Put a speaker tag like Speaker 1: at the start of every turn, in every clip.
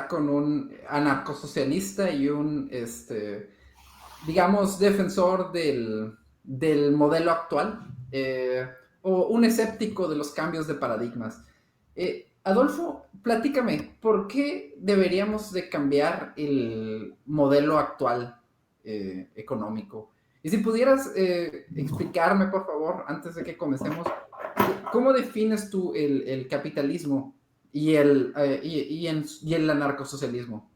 Speaker 1: con un anarcosocialista y un, digamos, defensor del modelo actual, o un escéptico de los cambios de paradigmas. Adolfo, platícame, ¿por qué deberíamos de cambiar el modelo actual económico? Y si pudieras explicarme, por favor, antes de que comencemos, ¿cómo defines tú el capitalismo y el anarcosocialismo?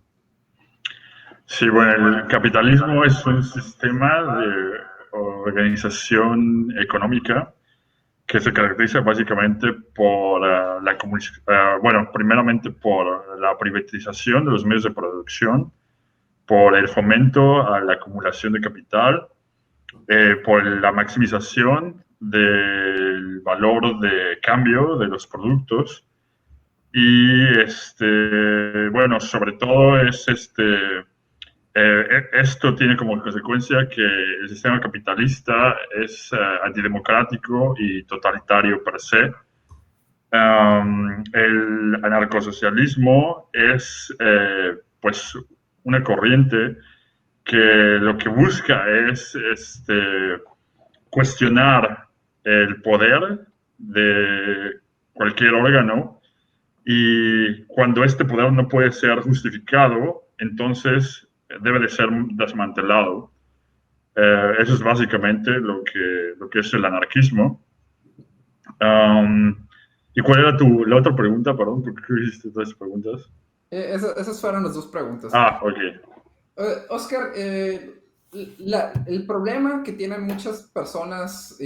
Speaker 2: Sí, bueno, el capitalismo es un sistema de organización económica que se caracteriza básicamente por bueno, primeramente por la privatización de los medios de producción, por el fomento a la acumulación de capital, por la maximización del valor de cambio de los productos y bueno, sobre todo es esto tiene como consecuencia que el sistema capitalista es antidemocrático y totalitario per se. El anarcosocialismo es pues una corriente que lo que busca es cuestionar el poder de cualquier órgano y cuando este poder no puede ser justificado, entonces debe de ser desmantelado. Eso es básicamente lo que es el anarquismo. ¿Y cuál era la otra pregunta? Perdón, ¿por qué hiciste todas esas preguntas?
Speaker 1: Esas fueron las dos preguntas.
Speaker 2: Ah, ok.
Speaker 1: Oscar, el problema que tienen muchas personas,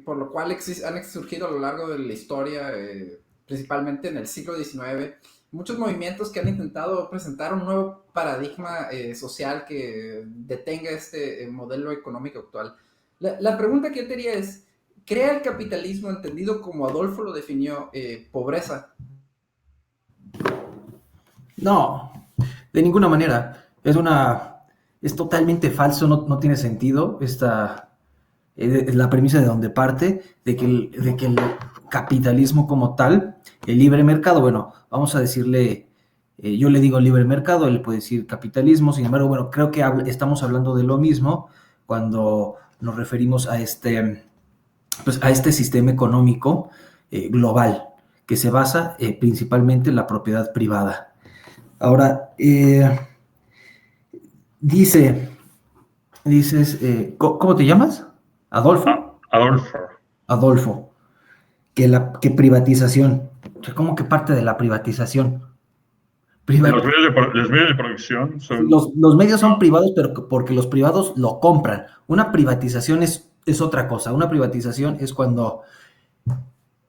Speaker 1: por lo cual han surgido a lo largo de la historia, principalmente en el siglo XIX, muchos movimientos que han intentado presentar un nuevo paradigma social que detenga este modelo económico actual. La pregunta que yo te haría es, ¿crea el capitalismo, entendido como Adolfo lo definió, pobreza?
Speaker 3: No, de ninguna manera. Es totalmente falso, no tiene sentido la premisa de donde parte, de que el capitalismo como tal, el libre mercado, bueno, vamos a decirle, yo le digo libre mercado, él puede decir capitalismo, sin embargo, bueno, creo que estamos hablando de lo mismo cuando nos referimos pues, a este sistema económico global, que se basa principalmente en la propiedad privada. Ahora, dices, ¿cómo te llamas? ¿Adolfo?
Speaker 2: Adolfo.
Speaker 3: Adolfo, que privatización, o sea, ¿cómo que parte de la privatización?
Speaker 2: Los medios de producción son...
Speaker 3: Los medios son privados, pero porque los privados lo compran. Una privatización es otra cosa. Una privatización es cuando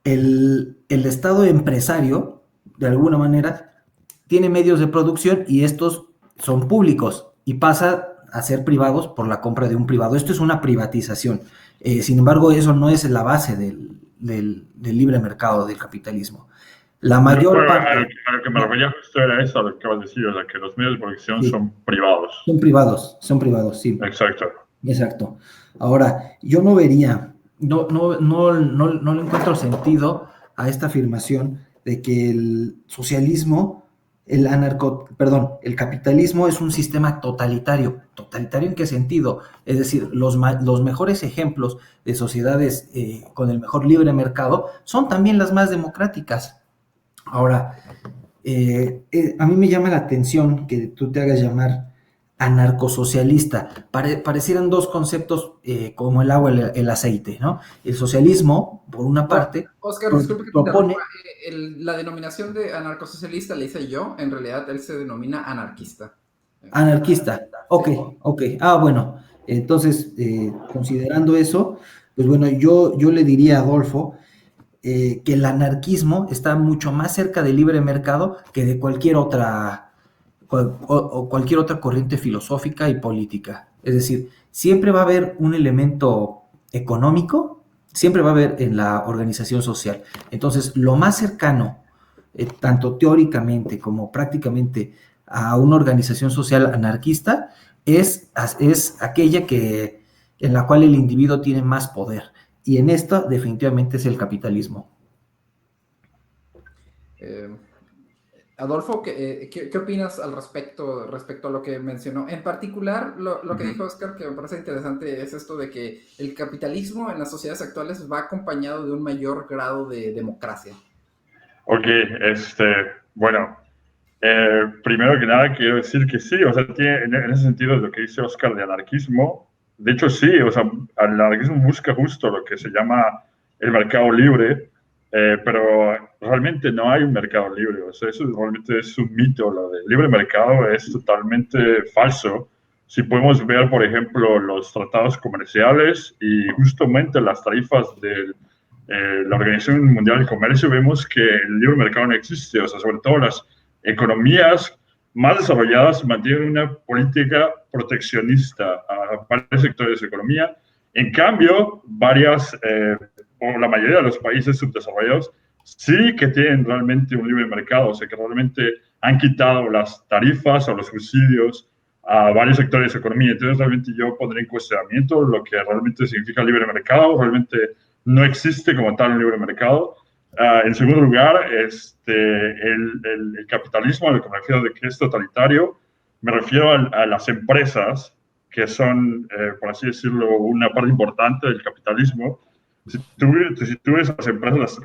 Speaker 3: el Estado empresario, de alguna manera, tiene medios de producción y estos son públicos y pasa a ser privados por la compra de un privado. Esto es una privatización. Sin embargo, eso no es la base del libre mercado, del capitalismo. La mayor parte...
Speaker 2: A lo que me refería justo era eso, a lo que acabas de decir, o sea, que los medios de producción
Speaker 3: sí,
Speaker 2: son privados.
Speaker 3: Son privados, sí.
Speaker 2: Exacto.
Speaker 3: Exacto. Ahora, yo no vería, no le encuentro sentido a esta afirmación de que el socialismo, el capitalismo es un sistema totalitario. ¿Totalitario en qué sentido? Es decir, los mejores ejemplos de sociedades con el mejor libre mercado son también las más democráticas. Ahora, a mí me llama la atención que tú te hagas llamar anarcosocialista. Parecieran dos conceptos como el agua y el aceite, ¿no? El socialismo, por una parte,
Speaker 1: Oscar, disculpe que te
Speaker 3: propone...
Speaker 1: interrumpa. La denominación de anarcosocialista la hice yo, en realidad él se denomina anarquista.
Speaker 3: Anarquista, ok, ok. Ah, bueno, entonces, considerando eso, pues bueno, yo le diría a Adolfo que el anarquismo está mucho más cerca del libre mercado que de cualquier otra cualquier otra corriente filosófica y política. Es decir, siempre va a haber un elemento económico, siempre va a haber en la organización social. Entonces, lo más cercano, tanto teóricamente como prácticamente, a una organización social anarquista es aquella en la cual el individuo tiene más poder. Y en esto definitivamente es el capitalismo.
Speaker 1: Adolfo, ¿qué opinas al respecto a lo que mencionó? En particular, lo que dijo Oscar, que me parece interesante, es esto de que el capitalismo en las sociedades actuales va acompañado de un mayor grado de democracia.
Speaker 2: Ok, bueno, primero que nada quiero decir que sí, o sea, en ese sentido lo que dice Oscar de anarquismo, de hecho sí, o sea, el anarquismo busca justo lo que se llama el mercado libre, pero realmente no hay un mercado libre, o sea, eso realmente es un mito, lo del libre mercado es totalmente falso. Si podemos ver, por ejemplo, los tratados comerciales y justamente las tarifas de la Organización Mundial del Comercio, vemos que el libre mercado no existe, o sea, sobre todo las economías más desarrolladas mantienen una política proteccionista a varios sectores de economía. En cambio, o la mayoría de los países subdesarrollados sí que tienen realmente un libre mercado, o sea, que realmente han quitado las tarifas o los subsidios a varios sectores de economía. Entonces, realmente yo pondré en cuestionamiento lo que realmente significa libre mercado. Realmente no existe como tal un libre mercado. En segundo lugar, el capitalismo, a lo que me refiero de que es totalitario, me refiero a las empresas, que son, por así decirlo, una parte importante del capitalismo. Si tú ves las empresas son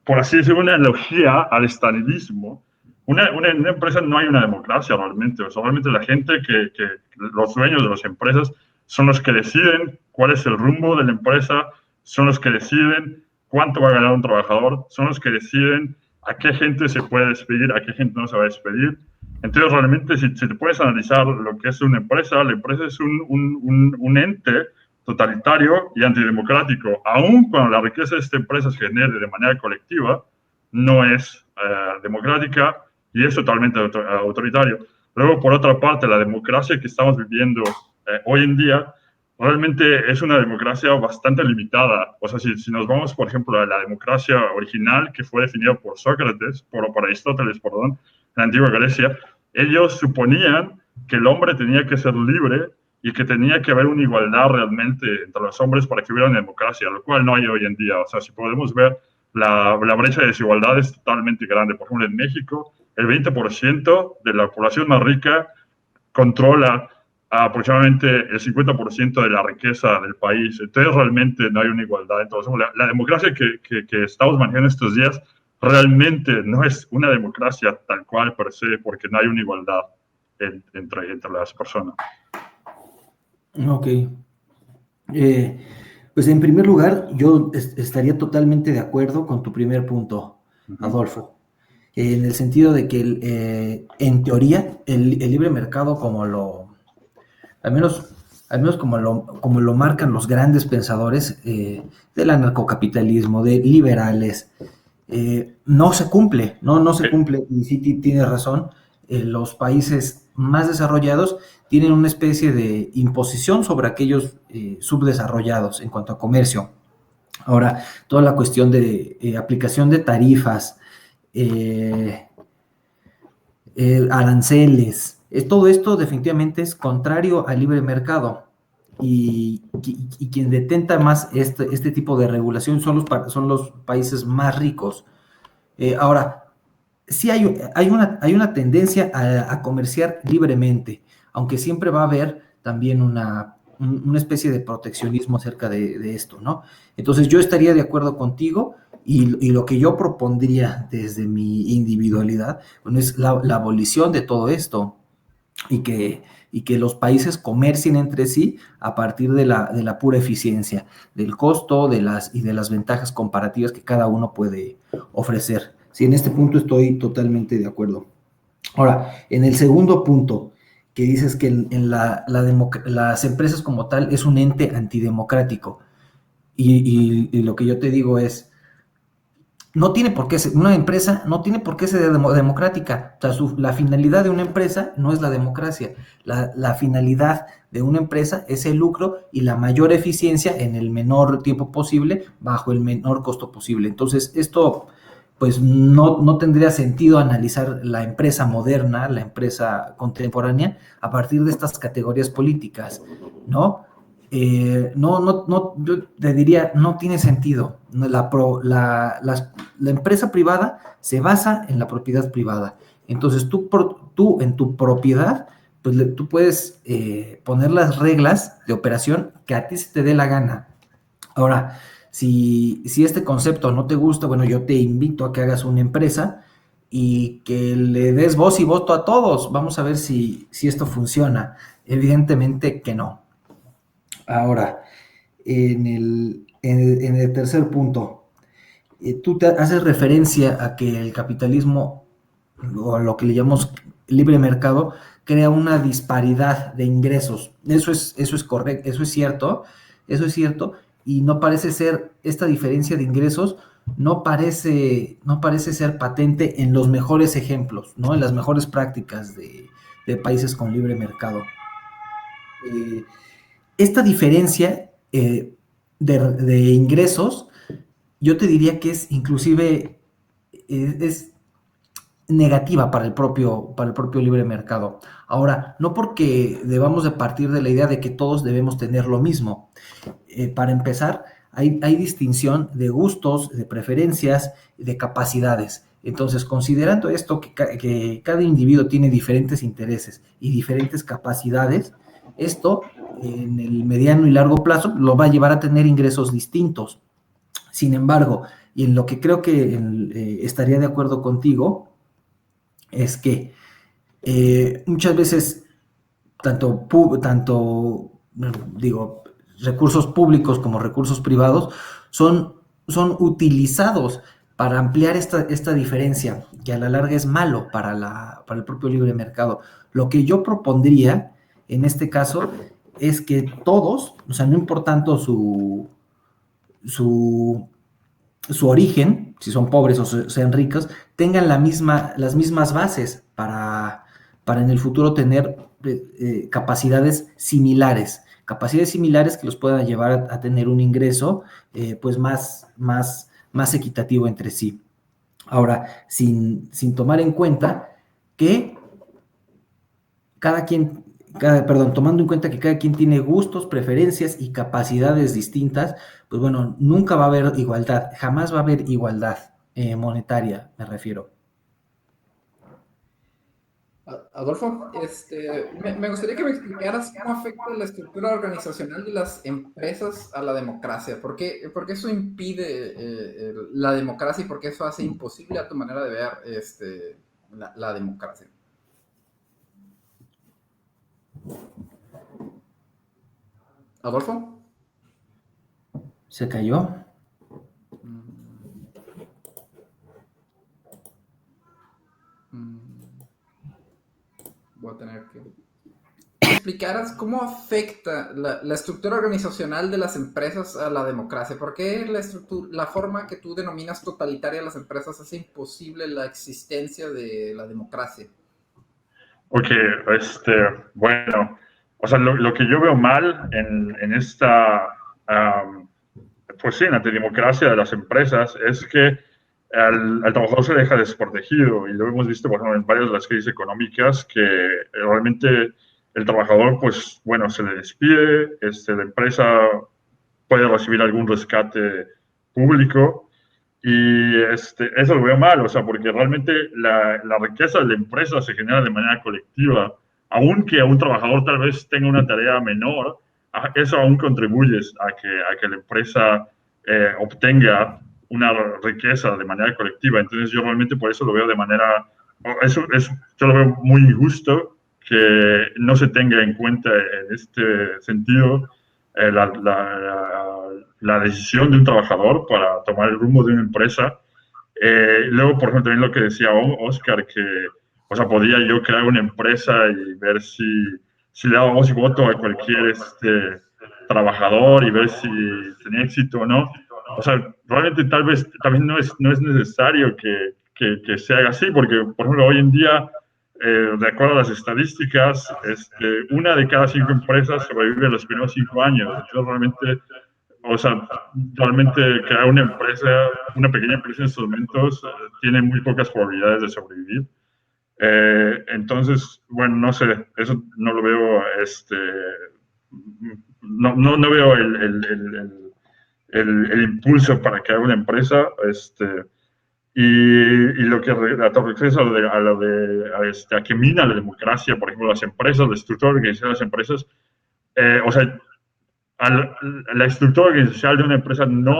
Speaker 2: por así decirlo, una analogía al estalinismo. Una empresa no hay una democracia realmente. O sea, realmente la gente los dueños de las empresas son los que deciden cuál es el rumbo de la empresa, son los que deciden cuánto va a ganar un trabajador, son los que deciden a qué gente se puede despedir, a qué gente no se va a despedir. Entonces, realmente, si te puedes analizar lo que es una empresa, la empresa es un ente totalitario y antidemocrático. Aun cuando la riqueza de esta empresa se genere de manera colectiva, no es democrática y es totalmente autoritario. Luego, por otra parte, la democracia que estamos viviendo hoy en día realmente es una democracia bastante limitada. O sea, si nos vamos, por ejemplo, a la democracia original que fue definida por Sócrates, por Aristóteles, perdón, en la antigua Grecia, ellos suponían que el hombre tenía que ser libre y que tenía que haber una igualdad realmente entre los hombres para que hubiera una democracia, lo cual no hay hoy en día. O sea, si podemos ver, la brecha de desigualdad es totalmente grande. Por ejemplo, en México, el 20% de la población más rica controla aproximadamente el 50% de la riqueza del país. Entonces, realmente no hay una igualdad. Entonces, la democracia que estamos manejando estos días realmente no es una democracia tal cual per se, porque no hay una igualdad entre las personas.
Speaker 3: Ok. Pues en primer lugar, yo estaría totalmente de acuerdo con tu primer punto, Adolfo, en el sentido de que en teoría el libre mercado al menos como lo marcan los grandes pensadores del anarcocapitalismo, de liberales, no se cumple, no se cumple, y sí tienes razón, los países más desarrollados tienen una especie de imposición sobre aquellos subdesarrollados en cuanto a comercio. Ahora, toda la cuestión de aplicación de tarifas, aranceles, todo esto definitivamente es contrario al libre mercado. Y quien detenta más este tipo de regulación son los países más ricos. Ahora, sí hay una tendencia a comerciar libremente, aunque siempre va a haber también una especie de proteccionismo acerca de esto, ¿no? Entonces yo estaría de acuerdo contigo y lo que yo propondría desde mi individualidad, bueno, es la abolición de todo esto y que los países comercien entre sí a partir de la pura eficiencia, del costo de las ventajas comparativas que cada uno puede ofrecer. Sí, en este punto estoy totalmente de acuerdo. Ahora, en el segundo punto, que dices que las empresas como tal es un ente antidemocrático, y lo que yo te digo es, no tiene por qué ser, una empresa no tiene por qué ser democrática. O sea, la finalidad de una empresa no es la democracia. La finalidad de una empresa es el lucro y la mayor eficiencia en el menor tiempo posible, bajo el menor costo posible. Entonces, esto, pues, no tendría sentido analizar la empresa moderna, la empresa contemporánea, a partir de estas categorías políticas, ¿no? yo te diría, no tiene sentido. La empresa privada se basa en la propiedad privada. Entonces, tú en tu propiedad, pues tú puedes poner las reglas de operación que a ti se te dé la gana. Ahora, si este concepto no te gusta, bueno, yo te invito a que hagas una empresa y que le des voz y voto a todos. Vamos a ver si esto funciona. Evidentemente que no. Ahora, en el tercer punto, tú te haces referencia a que el capitalismo, o a lo que le llamamos libre mercado, crea una disparidad de ingresos. Eso es correcto, eso es cierto, y no parece ser, esta diferencia de ingresos no parece ser patente en los mejores ejemplos, ¿no? En las mejores prácticas de países con libre mercado. Eh, esta diferencia de ingresos, yo te diría que es inclusive es negativa para el propio libre mercado. Ahora, no porque debamos de partir de la idea de que todos debemos tener lo mismo. Para empezar, hay distinción de gustos, de preferencias, de capacidades. Entonces, considerando esto, que cada individuo tiene diferentes intereses y diferentes capacidades, esto en el mediano y largo plazo lo va a llevar a tener ingresos distintos. Sin embargo, y en lo que creo que estaría de acuerdo contigo, es que muchas veces digo, recursos públicos como recursos privados son utilizados para ampliar esta diferencia, que a la larga es malo para el propio libre mercado. Lo que yo propondría en este caso es que todos, o sea, no importando su, su origen, si son pobres o sean ricos, tengan las mismas bases para en el futuro tener capacidades similares que los puedan llevar a tener un ingreso pues más equitativo entre sí. Ahora, sin tomar en cuenta que tomando en cuenta que cada quien tiene gustos, preferencias y capacidades distintas, pues bueno, nunca va a haber igualdad, jamás va a haber igualdad monetaria, me refiero.
Speaker 1: Adolfo, me gustaría que me explicaras cómo afecta la estructura organizacional de las empresas a la democracia. Por qué eso impide la democracia y por qué eso hace imposible a tu manera de ver la democracia? ¿Adolfo?
Speaker 3: ¿Se cayó?
Speaker 1: Voy a tener que explicaras cómo afecta la estructura organizacional de las empresas a la democracia. ¿Por qué la forma que tú denominas totalitaria de las empresas hace imposible la existencia de la democracia?
Speaker 2: Ok, bueno, o sea, lo que yo veo mal en esta, pues sí, en la antidemocracia de las empresas es que al trabajador se deja desprotegido y lo hemos visto, por ejemplo, en varias de las crisis económicas que realmente el trabajador, pues bueno, se le despide, la empresa puede recibir algún rescate público y eso lo veo mal, o sea, porque realmente la riqueza de la empresa se genera de manera colectiva, aunque a un trabajador tal vez tenga una tarea menor, eso aún contribuye a que la empresa obtenga una riqueza de manera colectiva. Entonces yo realmente por eso lo veo de manera, yo lo veo muy injusto que no se tenga en cuenta en este sentido la decisión de un trabajador para tomar el rumbo de una empresa. Luego, por ejemplo, también lo que decía Oscar, que, o sea, podía yo crear una empresa y ver si le daba voz y voto a cualquier trabajador y ver si tenía éxito o no. O sea, realmente tal vez también no es necesario que se haga así, porque, por ejemplo, hoy en día, de acuerdo a las estadísticas, una de cada 5 empresas sobrevive en los primeros 5 años. Entonces, realmente, o sea, realmente crear una empresa, una pequeña empresa en estos momentos, tiene muy pocas probabilidades de sobrevivir. Entonces, bueno, no sé, eso no lo veo no veo el impulso para crear una empresa. Y lo que regresa a que mina la democracia, por ejemplo, las empresas, la estructura organizacional de las empresas, o sea, la estructura organizacional de una empresa no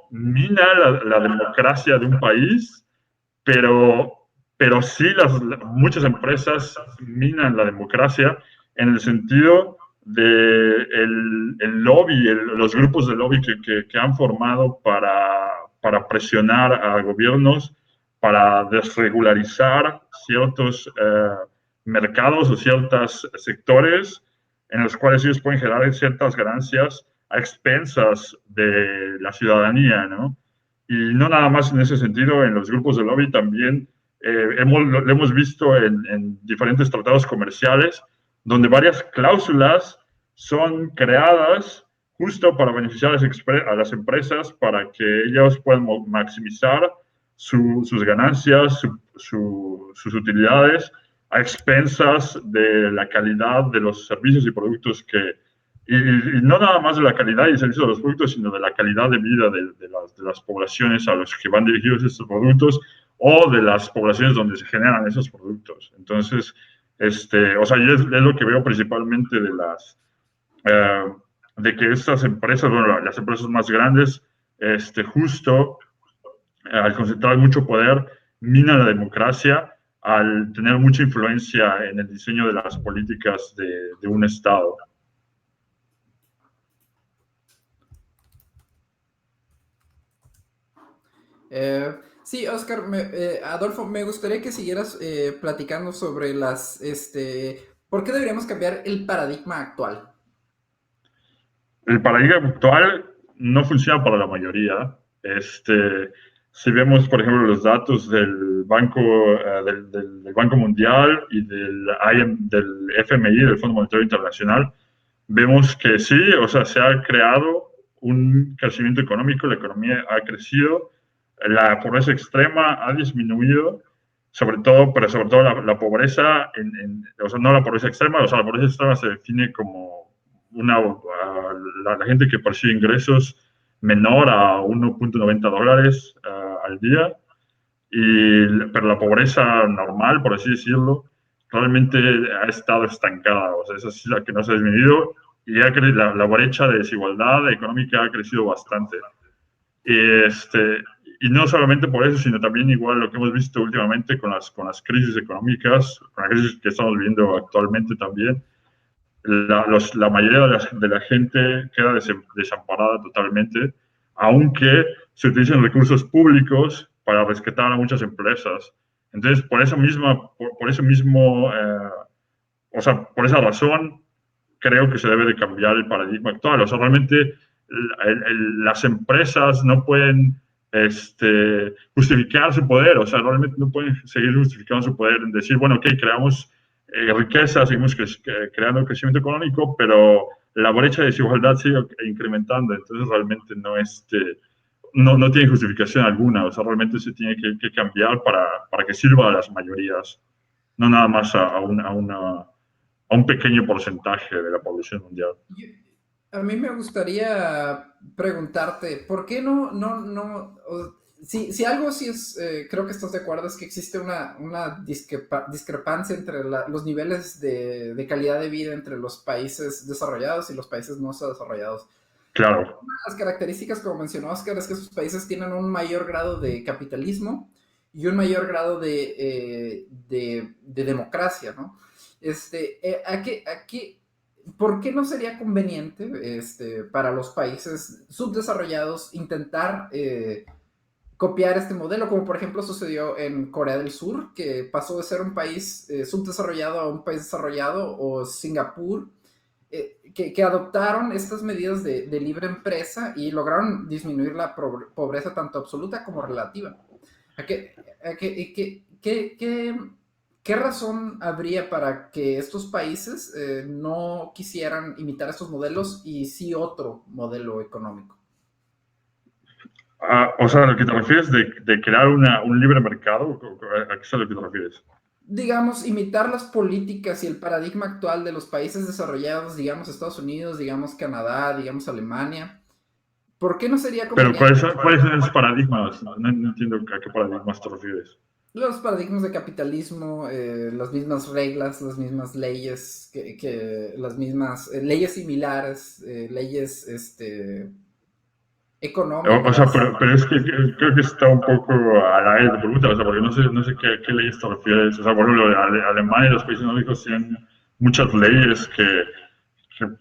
Speaker 2: mina la democracia de un país, pero, pero sí muchas empresas minan la democracia en el sentido de el lobby, los grupos de lobby que han formado para presionar a gobiernos, para desregularizar ciertos mercados o ciertos sectores en los cuales ellos pueden generar ciertas ganancias a expensas de la ciudadanía, ¿no? Y no nada más en ese sentido, en los grupos de lobby también lo hemos visto en diferentes tratados comerciales, donde varias cláusulas son creadas justo para beneficiar a las empresas, para que ellos puedan maximizar sus ganancias, sus utilidades, a expensas de la calidad de los servicios y productos y no nada más de la calidad y servicio de los productos, sino de la calidad de vida de las poblaciones a las que van dirigidos estos productos o de las poblaciones donde se generan esos productos. Entonces, o sea, es lo que veo principalmente eh, de que estas empresas, bueno, las empresas más grandes, justo al concentrar mucho poder, mina la democracia al tener mucha influencia en el diseño de las políticas de un Estado.
Speaker 1: Sí, Oscar, Adolfo, me gustaría que siguieras platicando sobre ¿por qué deberíamos cambiar el paradigma actual?
Speaker 2: El paradigma actual no funciona para la mayoría. Si vemos, por ejemplo, los datos del del Banco Mundial y del FMI, del Fondo Monetario Internacional, vemos que sí, o sea, se ha creado un crecimiento económico, la economía ha crecido, la pobreza extrema ha disminuido, pero sobre todo la pobreza, o sea, no la pobreza extrema, o sea, la pobreza extrema se define como la gente que percibe ingresos menor a $1.90 al día, pero la pobreza normal, por así decirlo, realmente ha estado estancada, o sea, esa es la que no se ha disminuido y la brecha de desigualdad económica ha crecido bastante. Y, y no solamente por eso, sino también igual lo que hemos visto últimamente con las crisis económicas, con la crisis que estamos viviendo actualmente también, la mayoría de la gente queda desamparada totalmente, aunque se utilizan recursos públicos para rescatar a muchas empresas. Entonces, por eso mismo, o sea, por esa razón, creo que se debe de cambiar el paradigma actual. O sea, realmente las empresas no pueden justificar su poder, o sea, realmente no pueden seguir justificando su poder en decir, bueno, ok, creamos riqueza, seguimos creando crecimiento económico, pero la brecha de desigualdad sigue incrementando, entonces realmente no tiene justificación alguna, o sea, realmente se tiene que cambiar para que sirva a las mayorías, no nada más a un pequeño porcentaje de la población mundial.
Speaker 1: A mí me gustaría preguntarte, ¿por qué si algo sí es, creo que estás de acuerdo, es que existe una discrepancia entre los niveles de calidad de vida entre los países desarrollados y los países no desarrollados.
Speaker 2: Claro.
Speaker 1: Una de las características, como mencionó Oscar, es que esos países tienen un mayor grado de capitalismo y un mayor grado de democracia, ¿no? ¿Por qué no sería conveniente para los países subdesarrollados intentar copiar este modelo, como por ejemplo sucedió en Corea del Sur, que pasó de ser un país subdesarrollado a un país desarrollado, o Singapur, que adoptaron estas medidas de libre empresa y lograron disminuir la pobreza tanto absoluta como relativa? ¿Qué razón habría para que estos países no quisieran imitar estos modelos y sí otro modelo económico?
Speaker 2: O sea, ¿a lo que te refieres de crear un libre mercado? ¿A qué es a lo que te refieres?
Speaker 1: digamos, imitar las políticas y el paradigma actual de los países desarrollados, digamos Estados Unidos, digamos Canadá, digamos Alemania. ¿Por qué no sería
Speaker 2: Pero
Speaker 1: conveniente
Speaker 2: ¿cuáles son esos paradigmas? No entiendo a qué paradigmas te refieres.
Speaker 1: los paradigmas de capitalismo, las mismas reglas, las mismas leyes, las mismas leyes similares, leyes
Speaker 2: O sea,
Speaker 1: económicas?
Speaker 2: pero es que creo que está un poco al aire de pregunta, o sea, porque no sé qué leyes te refieres. O sea, por ejemplo, Alemania y los países nórdicos tienen muchas leyes que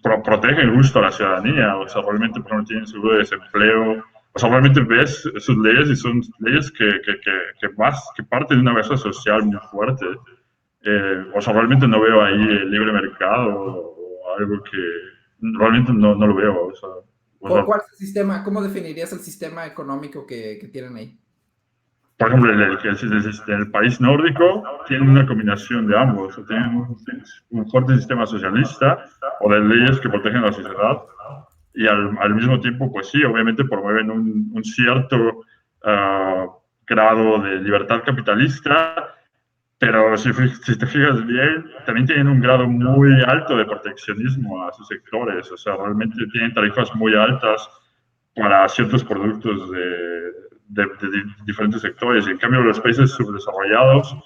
Speaker 2: protegen justo a la ciudadanía, o sea, realmente por ejemplo, tienen seguro de desempleo, o sea, realmente ves sus leyes y son leyes que parten de una base social muy fuerte. O sea, realmente no veo ahí el libre mercado o algo que realmente no lo veo, o sea,
Speaker 1: ¿Cuál es el sistema? ¿Cómo definirías el sistema económico que tienen ahí?
Speaker 2: por ejemplo, el país nórdico tiene una combinación de ambos. O tienen un fuerte sistema socialista o de leyes que protegen a la sociedad y al mismo tiempo, pues sí, obviamente promueven un cierto ah, grado de libertad capitalista, pero si te fijas bien, también tienen un grado muy alto de proteccionismo a sus sectores. O sea, realmente tienen tarifas muy altas para ciertos productos de diferentes sectores. Y en cambio, los países subdesarrollados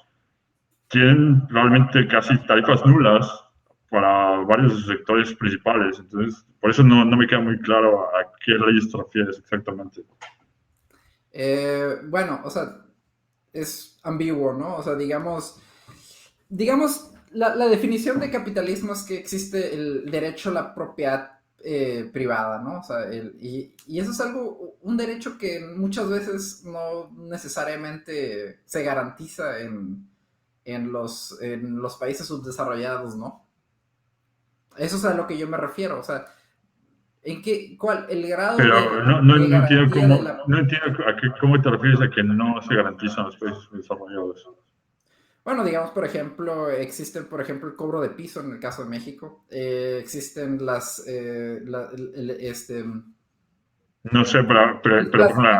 Speaker 2: tienen realmente casi tarifas nulas para varios de sus sectores principales. Entonces, por eso no me queda muy claro a qué leyes te refieres exactamente.
Speaker 1: Bueno, o sea, es ambiguo, ¿no? O sea, digamos, la definición de capitalismo es que existe el derecho a la propiedad privada, ¿no? O sea, y eso es algo, un derecho que muchas veces no necesariamente se garantiza en los países subdesarrollados, ¿no? Eso es a lo que yo me refiero, o sea, el grado
Speaker 2: Pero
Speaker 1: de
Speaker 2: no entiendo
Speaker 1: garantía de la...
Speaker 2: no entiendo cómo te refieres a que no se garantizan los países desarrollados.
Speaker 1: Bueno, digamos, por ejemplo, existen, por ejemplo, el cobro de piso en el caso de México. Existen
Speaker 2: No sé, pero por
Speaker 1: las,
Speaker 2: ejemplo,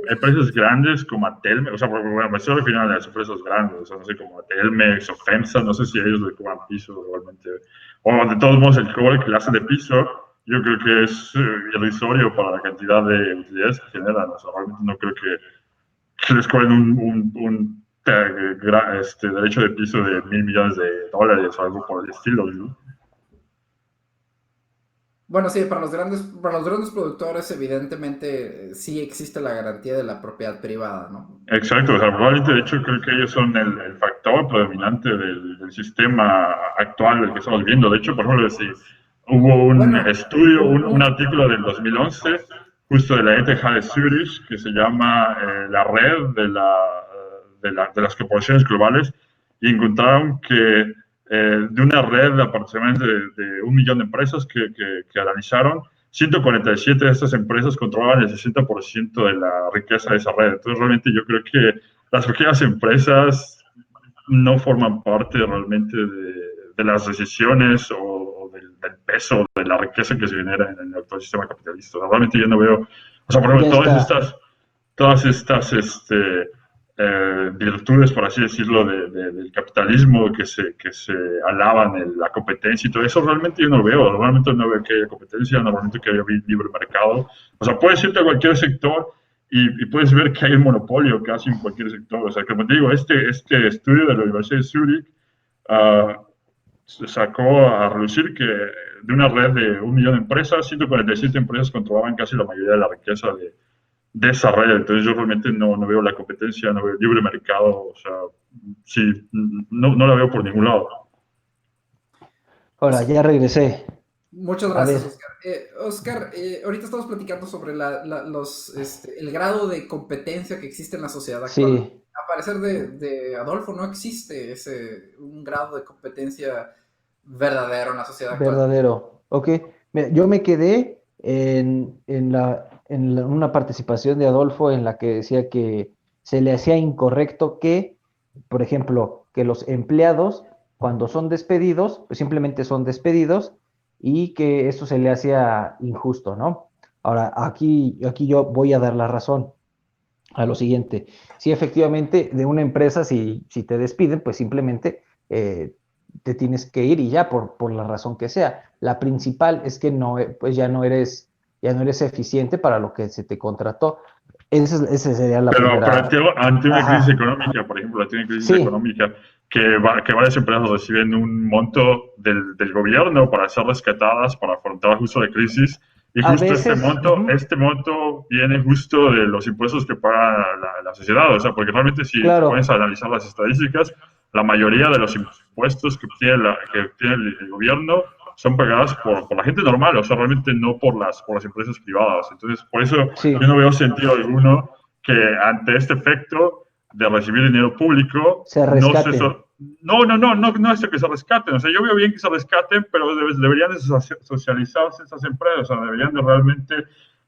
Speaker 2: empresas grandes como Telmex, o sea, bueno, me estoy refiriendo a las empresas grandes, o sea, no sé, como Telmex o FEMSA, no sé si ellos le cobran piso realmente. O de todos modos, el cobro que le hacen de piso, yo creo que es irrisorio para la cantidad de utilidades que generan. O sea, realmente no creo que les cobren derecho de piso de $1.000 millones o algo por el estilo, ¿no?
Speaker 1: bueno, sí, para los grandes productores, evidentemente, sí existe la garantía de la propiedad privada, ¿no?
Speaker 2: Exacto, o sea, probablemente de hecho creo que ellos son el factor predominante del sistema actual del que estamos viendo. De hecho, por ejemplo, si hubo un
Speaker 1: Bueno,
Speaker 2: estudio, un
Speaker 1: mucho,
Speaker 2: artículo del 2011, justo de la ETH de Zurich, que se llama la red de las corporaciones globales, y encontraron que de una red de aproximadamente de 1 millón de empresas que analizaron, 147 de estas empresas controlaban el 60% de la riqueza de esa red. Entonces, realmente yo creo que las pequeñas empresas no forman parte realmente de las decisiones o del peso de la riqueza que se genera en el actual sistema capitalista. Realmente yo no veo, o sea, por ejemplo,
Speaker 3: Ya está.
Speaker 2: todas estas virtudes, por así decirlo, del capitalismo que se alaban en la competencia y todo eso, realmente yo no veo. Realmente no veo que haya competencia, normalmente que haya libre mercado. O sea, puedes irte a cualquier sector y puedes ver que hay un monopolio casi en cualquier sector. O sea, como te digo, este estudio de la Universidad de Zurich se sacó a relucir que de una red de 1 millón de empresas, 147 empresas controlaban casi la mayoría de la riqueza de esa red. Entonces yo realmente no veo la competencia, no veo libre mercado, o sea, sí, no la veo por ningún lado.
Speaker 3: Ahora, ya regresé.
Speaker 1: muchas
Speaker 3: A
Speaker 1: gracias,
Speaker 3: ver,
Speaker 1: Oscar. Oscar, ahorita estamos platicando sobre el grado de competencia que existe en la sociedad actual.
Speaker 3: sí,
Speaker 1: A parecer de Adolfo, no existe un grado de competencia verdadero en la sociedad actual.
Speaker 3: verdadero. Ok, mira, yo me quedé en una participación de Adolfo en la que decía que se le hacía incorrecto que, por ejemplo, que los empleados, cuando son despedidos, pues simplemente son despedidos y que eso se le hacía injusto, ¿no? Ahora, aquí yo voy a dar la razón.
Speaker 4: a lo siguiente. Sí, efectivamente, de una empresa, si te despiden, pues simplemente te tienes que ir y ya, por la razón que sea. La principal es que no, pues ya no eres eficiente para lo que se te contrató. Esa sería la
Speaker 2: Pero
Speaker 4: primera.
Speaker 2: ante una crisis
Speaker 4: Ajá.
Speaker 2: económica, por ejemplo, ante una crisis
Speaker 4: Sí,
Speaker 2: económica que varias empresas reciben un monto del gobierno para ser rescatadas, para afrontar justo la crisis, y
Speaker 4: a
Speaker 2: justo
Speaker 4: veces,
Speaker 2: este monto viene justo de los impuestos que paga la sociedad. O sea, porque realmente si te pones
Speaker 4: claro,
Speaker 2: a analizar las estadísticas, la mayoría de los impuestos que obtiene, que obtiene el gobierno son pagadas por la gente normal, o sea, realmente no por las empresas privadas. Entonces, por eso
Speaker 4: sí,
Speaker 2: yo no veo sentido alguno que ante este efecto de recibir dinero público,
Speaker 4: se
Speaker 2: no se...
Speaker 4: rescaten.
Speaker 2: No es que se rescaten. O sea, yo veo bien que se rescaten, pero deberían de socializarse esas empresas. O sea, deberían de realmente,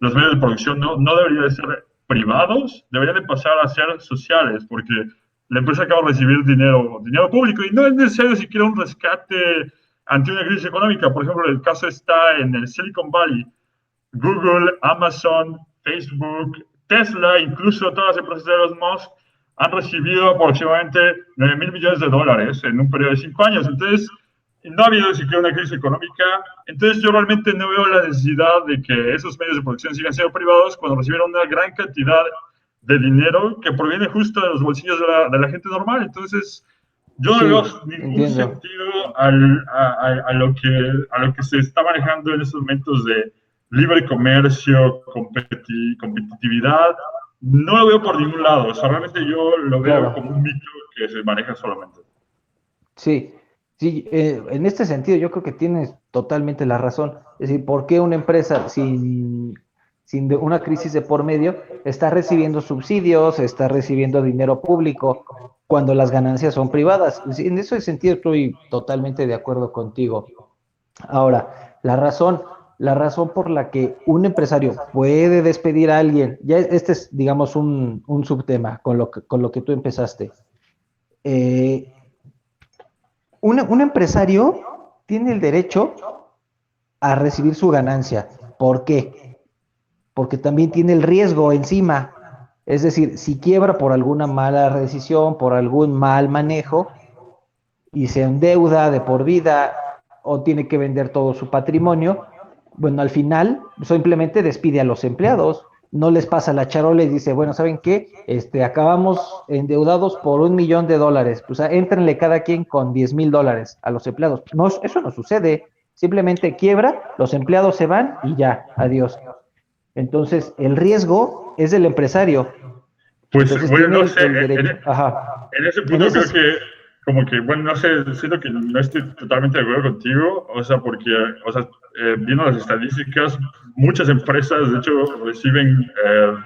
Speaker 2: los medios de producción no deberían de ser privados, deberían de pasar a ser sociales, porque la empresa acaba de recibir dinero público y no es necesario siquiera un rescate ante una crisis económica. Por ejemplo, el caso está en el Silicon Valley. Google, Amazon, Facebook, Tesla, incluso todas las empresas de Elon Musk han recibido aproximadamente 9.000 millones de dólares en un periodo de 5 años. Entonces, no ha habido siquiera una crisis económica. Entonces, yo realmente no veo la necesidad de que esos medios de producción sigan siendo privados cuando recibieron una gran cantidad de dinero que proviene justo de los bolsillos de la gente normal. Entonces, yo no veo
Speaker 4: Sí,
Speaker 2: ningún
Speaker 4: entiendo.
Speaker 2: sentido a lo que se está manejando en estos momentos de libre comercio, competitividad. No lo veo por ningún lado. O sea, realmente yo lo veo como
Speaker 4: Claro.
Speaker 2: un mito que se maneja solamente.
Speaker 4: Sí, sí, en este sentido yo creo que tienes totalmente la razón. Es decir, ¿por qué una empresa una crisis de por medio está recibiendo subsidios, está recibiendo dinero público cuando las ganancias son privadas? Sí, en ese sentido estoy totalmente de acuerdo contigo. Ahora, la razón por la que un empresario puede despedir a alguien, ya este es, digamos, un subtema con lo que tú empezaste. Eh, un empresario tiene el derecho a recibir su ganancia. ¿Por qué? Porque también tiene el riesgo encima. Es decir, si quiebra por alguna mala decisión, por algún mal manejo, y se endeuda de por vida o tiene que vender todo su patrimonio, bueno, al final simplemente despide a los empleados, no les pasa la charola y dice, bueno, ¿saben qué? Acabamos endeudados por $1,000,000, pues éntrenle cada quien con $10,000 a los empleados. No, eso no sucede, simplemente quiebra, los empleados se van y ya, adiós. Entonces, el riesgo es del empresario,
Speaker 2: Pues
Speaker 4: entonces
Speaker 2: bueno,
Speaker 4: tiene
Speaker 2: no sé,
Speaker 4: el derecho, ajá.
Speaker 2: en ese
Speaker 4: En
Speaker 2: punto
Speaker 4: ese,
Speaker 2: creo que, como que, bueno, no sé, siento que no estoy totalmente de acuerdo contigo, o sea, porque, o sea, viendo las estadísticas, muchas empresas, de hecho, reciben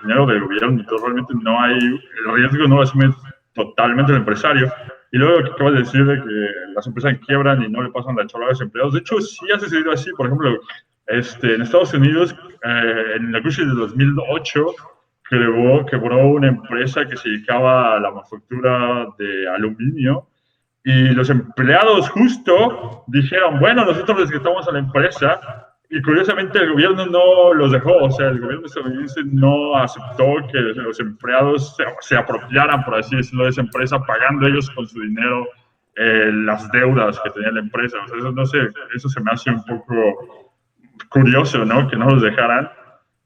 Speaker 2: dinero del gobierno, entonces realmente no hay, el riesgo no lo asume totalmente el empresario. Y luego lo que acabas de decir de que las empresas quiebran y no le pasan la chola a los empleados, de hecho, sí ha sucedido así, por ejemplo, en Estados Unidos, en la crisis de 2008, quebró una empresa que se dedicaba a la manufactura de aluminio y los empleados justo dijeron, bueno, nosotros rescatamos a la empresa y curiosamente el gobierno no los dejó, o sea, el gobierno estadounidense no aceptó que los empleados se apropiaran, por así decirlo, de esa empresa, pagando ellos con su dinero las deudas que tenía la empresa. O sea, eso, no sé, eso se me hace un poco curioso, ¿no? Que no los dejaran.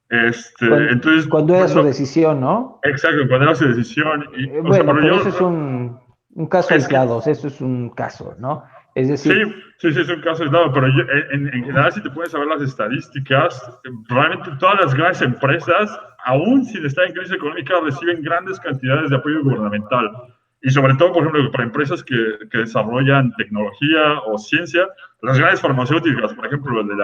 Speaker 2: Entonces,
Speaker 4: cuando era
Speaker 2: bueno,
Speaker 4: su decisión, ¿no?
Speaker 2: exacto, cuando era su decisión. Y, o sea,
Speaker 4: Bueno,
Speaker 2: pero
Speaker 4: pero
Speaker 2: yo,
Speaker 4: eso es un caso
Speaker 2: es que,
Speaker 4: aislado, o sea, eso es un caso, ¿no? Es
Speaker 2: sí,
Speaker 4: decir,
Speaker 2: sí, es un caso aislado, pero yo, en general, si te puedes saber las estadísticas, realmente todas las grandes empresas, aún sin estar en crisis económica, reciben grandes cantidades de apoyo gubernamental. Y sobre todo, por ejemplo, para empresas que desarrollan tecnología o ciencia, las grandes farmacéuticas, por ejemplo, de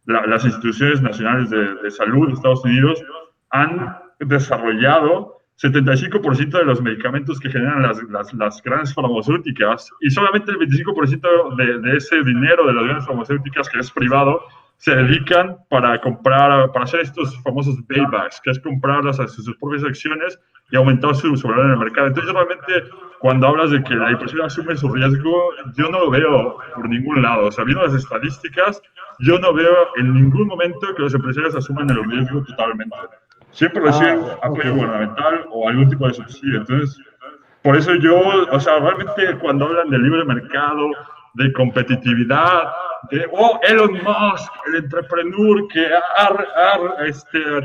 Speaker 2: las instituciones nacionales de salud de Estados Unidos, han desarrollado 75% de los medicamentos que generan las grandes farmacéuticas y solamente el 25% de ese dinero de las grandes farmacéuticas, que es privado, se dedican para hacer estos famosos paybacks, que es comprar sus propias acciones y aumentar su valor en el mercado. Entonces, realmente, cuando hablas de que la empresa asume su riesgo, yo no lo veo por ningún lado. O sea, viendo las estadísticas, yo no veo en ningún momento que los empresarios asuman el riesgo totalmente. siempre reciben apoyo gubernamental o algún tipo de subsidio. Entonces, por eso yo, o sea, realmente cuando hablan de libre mercado, de competitividad, de, Elon Musk, el entrepreneur que ha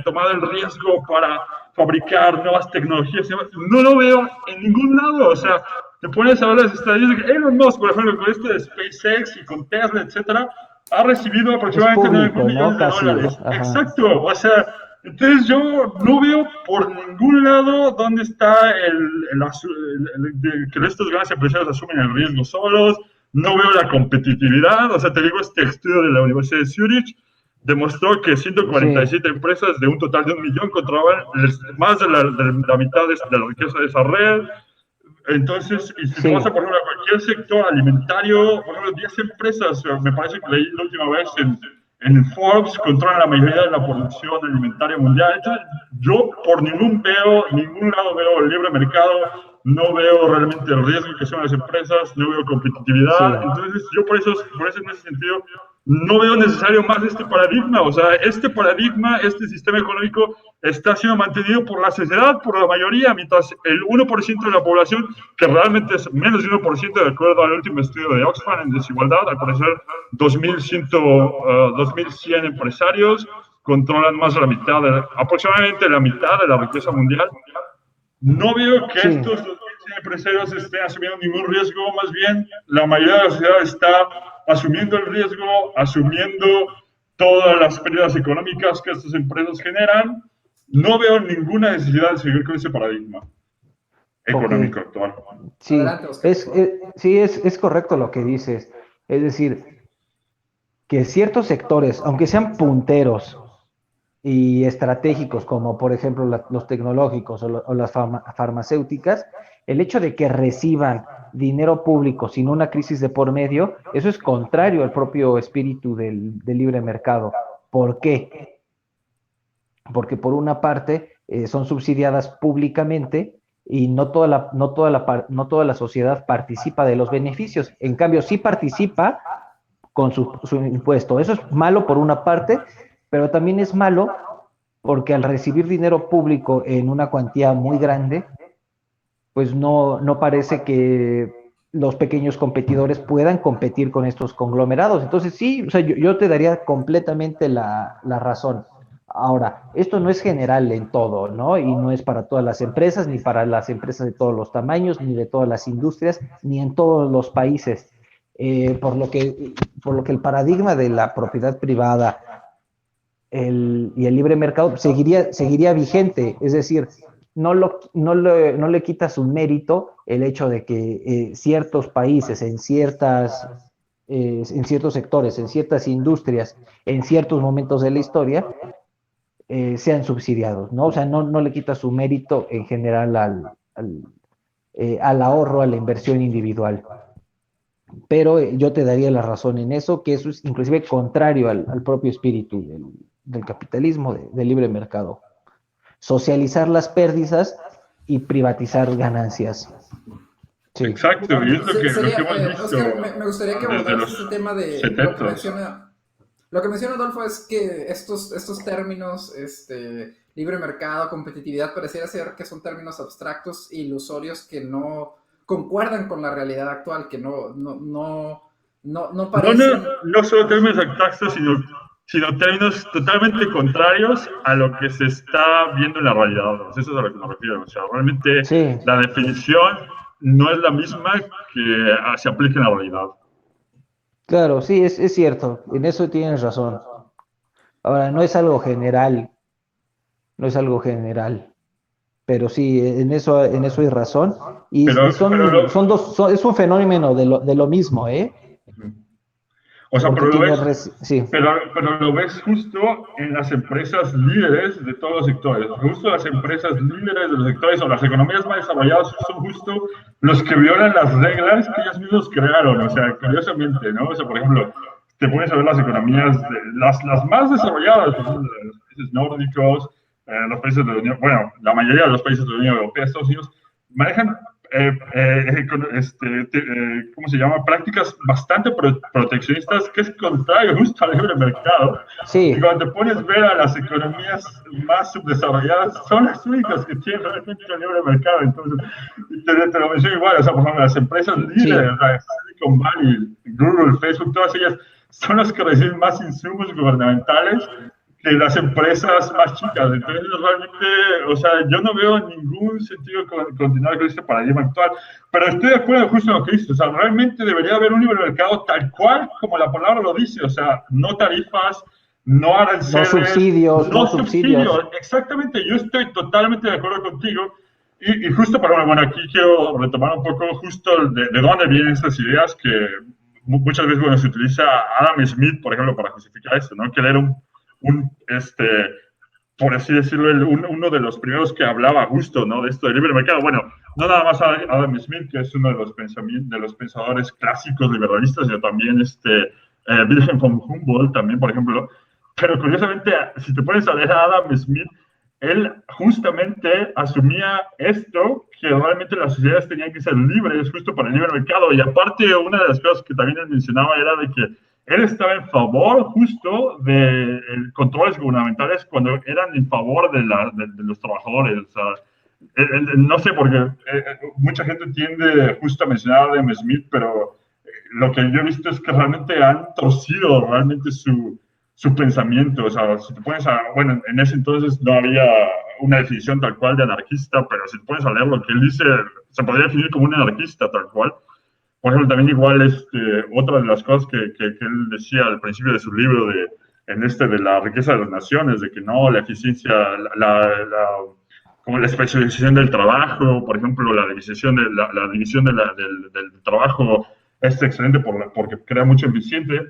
Speaker 2: tomado el riesgo para fabricar nuevas tecnologías, no lo veo en ningún lado. O sea, te pones a ver las estadísticas. Elon Musk, por ejemplo, con esto de SpaceX y con Tesla, etcétera, ha recibido aproximadamente
Speaker 4: público,
Speaker 2: 9.000 millones
Speaker 4: ¿no?
Speaker 2: de
Speaker 4: Casi.
Speaker 2: dólares.
Speaker 4: Ajá.
Speaker 2: Exacto, o sea, entonces yo no veo por ningún lado dónde está que estos grandes empresarios asumen el riesgo solos, no veo la competitividad. O sea, te digo, este estudio de la Universidad de Zurich demostró que 147 empresas de un total de 1 millón controlaban más de la mitad de la riqueza de esa red. Entonces, y si te vas a, por ejemplo, a cualquier sector alimentario, por ejemplo, 10 empresas, me parece que leí la última vez en Forbes, controlan la mayoría de la producción alimentaria mundial. Entonces, yo por ningún lado veo el libre mercado, no veo realmente el riesgo que son las empresas, no veo competitividad. Entonces, yo por eso en ese sentido, no veo necesario más este paradigma. O sea, este paradigma, este sistema económico está siendo mantenido por la sociedad, por la mayoría, mientras el 1% de la población, que realmente es menos de 1% de acuerdo al último estudio de Oxfam en desigualdad, al parecer 2.100 empresarios controlan más de aproximadamente la mitad de la riqueza mundial. No veo que estos 2.100 empresarios estén asumiendo ningún riesgo, más bien la mayoría de la sociedad está asumiendo el riesgo, asumiendo todas las pérdidas económicas que estas empresas generan. No veo ninguna necesidad de seguir con ese paradigma económico actual.
Speaker 4: Sí,
Speaker 1: Adelante, Oscar,
Speaker 4: es correcto lo que dices. Es decir, que ciertos sectores, aunque sean punteros y estratégicos, como por ejemplo los tecnológicos o las farmacéuticas, el hecho de que reciban dinero público sin una crisis de por medio, eso es contrario al propio espíritu del libre mercado. ¿Por qué? Porque por una parte son subsidiadas públicamente y no toda la sociedad participa de los beneficios. En cambio, sí participa con su impuesto. Eso es malo por una parte, pero también es malo porque al recibir dinero público en una cuantía muy grande, pues no parece que los pequeños competidores puedan competir con estos conglomerados. Entonces sí, o sea, yo te daría completamente la razón. Ahora, esto no es general en todo, ¿no? Y no es para todas las empresas, ni para las empresas de todos los tamaños, ni de todas las industrias, ni en todos los países. Por lo que el paradigma de la propiedad privada y el libre mercado seguiría vigente. Es decir, no le quita su mérito el hecho de que ciertos países, en ciertos sectores, en ciertas industrias, en ciertos momentos de la historia, sean subsidiados, ¿no? O sea, no le quita su mérito en general al ahorro, a la inversión individual. Pero yo te daría la razón en eso, que eso es inclusive contrario al propio espíritu del capitalismo, del libre mercado. Socializar las pérdidas y privatizar ganancias.
Speaker 2: Sí. Exacto, y es lo que hemos visto.
Speaker 1: Oscar, me gustaría que abordaras este tema de lo que menciona Adolfo, es que estos términos, libre mercado, competitividad, pareciera ser que son términos abstractos, ilusorios, que no concuerdan con la realidad actual, que no parecen...
Speaker 2: No solo términos abstractos, sino términos totalmente contrarios a lo que se está viendo en la realidad. Eso es a lo que me refiero. O sea, realmente la definición no es la misma que se aplica en la realidad.
Speaker 4: Claro, sí, es cierto. En eso tienes razón. Ahora, no es algo general. Pero sí, en eso hay razón. Y es un fenómeno de lo mismo, ¿eh?
Speaker 2: O sea, pero lo ves justo en las empresas líderes de todos los sectores. Justo las empresas líderes de los sectores o las economías más desarrolladas son justo los que violan las reglas que ellos mismos crearon. O sea, curiosamente, ¿no? O sea, por ejemplo, te pones a ver las economías, las más desarrolladas, por ejemplo, los países nórdicos, los países de la Unión, bueno, la mayoría de los países de la Unión Europea, Estados Unidos, manejan ¿cómo se llama? Prácticas bastante proteccionistas, que es contrario justo al libre mercado.
Speaker 4: Sí.
Speaker 2: Y cuando te pones a ver a las economías más subdesarrolladas, son las únicas que tienen realmente el libre mercado. Entonces, te lo menciono igual, o sea, por ejemplo, las empresas líderes, la Silicon Valley, Google, Facebook, todas ellas son las que reciben más insumos gubernamentales que las empresas más chicas. Entonces, realmente, o sea, yo no veo ningún sentido continuar con este paradigma actual, pero estoy de acuerdo justo en lo que dices, o sea, realmente debería haber un libre mercado tal cual como la palabra lo dice, o sea, no tarifas, no
Speaker 4: No
Speaker 2: aranceles,
Speaker 4: subsidios,
Speaker 2: no
Speaker 4: no subsidios.
Speaker 2: subsidios, exactamente, yo estoy totalmente de acuerdo contigo, y justo para, bueno, aquí quiero retomar un poco justo de dónde vienen estas ideas que muchas veces, bueno, se utiliza Adam Smith, por ejemplo, para justificar esto, ¿no? Que él era un por así decirlo, uno de los primeros que hablaba justo, ¿no? De esto del libre mercado. Bueno, no nada más Adam Smith, que es uno de los pensadores clásicos liberalistas, sino también Wilhelm von Humboldt, también, por ejemplo. Pero curiosamente, si te pones a leer a Adam Smith, él justamente asumía esto, que realmente las sociedades tenían que ser libres justo para el libre mercado. Y aparte, una de las cosas que también él mencionaba era de que él estaba en favor justo de controles gubernamentales cuando eran en favor de los trabajadores. O sea, no sé, porque mucha gente tiende justo a mencionar a Adam Smith, pero lo que yo he visto es que realmente han torcido realmente su pensamiento. O sea, si te pones a, bueno, en ese entonces no había una definición tal cual de anarquista, pero si te pones a leer lo que él dice, se podría definir como un anarquista tal cual. Por ejemplo, también igual otra de las cosas que él decía al principio de su libro de la riqueza de las naciones, de que no, la eficiencia, como la especialización del trabajo, por ejemplo, la división del trabajo es excelente porque crea mucha eficiencia.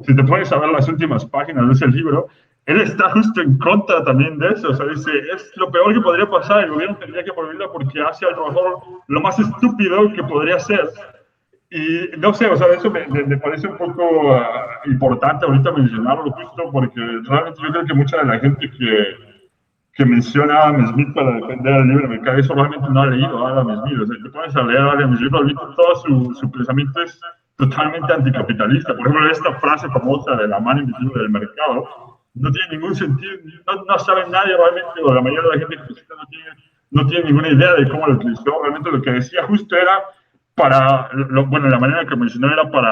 Speaker 2: Si te pones a ver las últimas páginas de ese libro, él está justo en contra también de eso. O sea, dice, es lo peor que podría pasar. El gobierno tendría que prohibirla porque hace al trabajador lo más estúpido que podría ser. Y no sé, o sea, eso me parece un poco importante ahorita mencionarlo justo porque realmente yo creo que mucha de la gente que menciona a Adam Smith para defender al libre mercado, eso realmente no ha leído a Adam Smith. O sea, te pones a leer a Adam Smith, realmente todo su pensamiento es totalmente anticapitalista. Por ejemplo, esta frase famosa de la mano invisible del mercado no tiene ningún sentido, no sabe nadie realmente, o la mayoría de la gente que no tiene ninguna idea de cómo lo utilizó. Realmente lo que decía justo era bueno, la manera que mencionó era por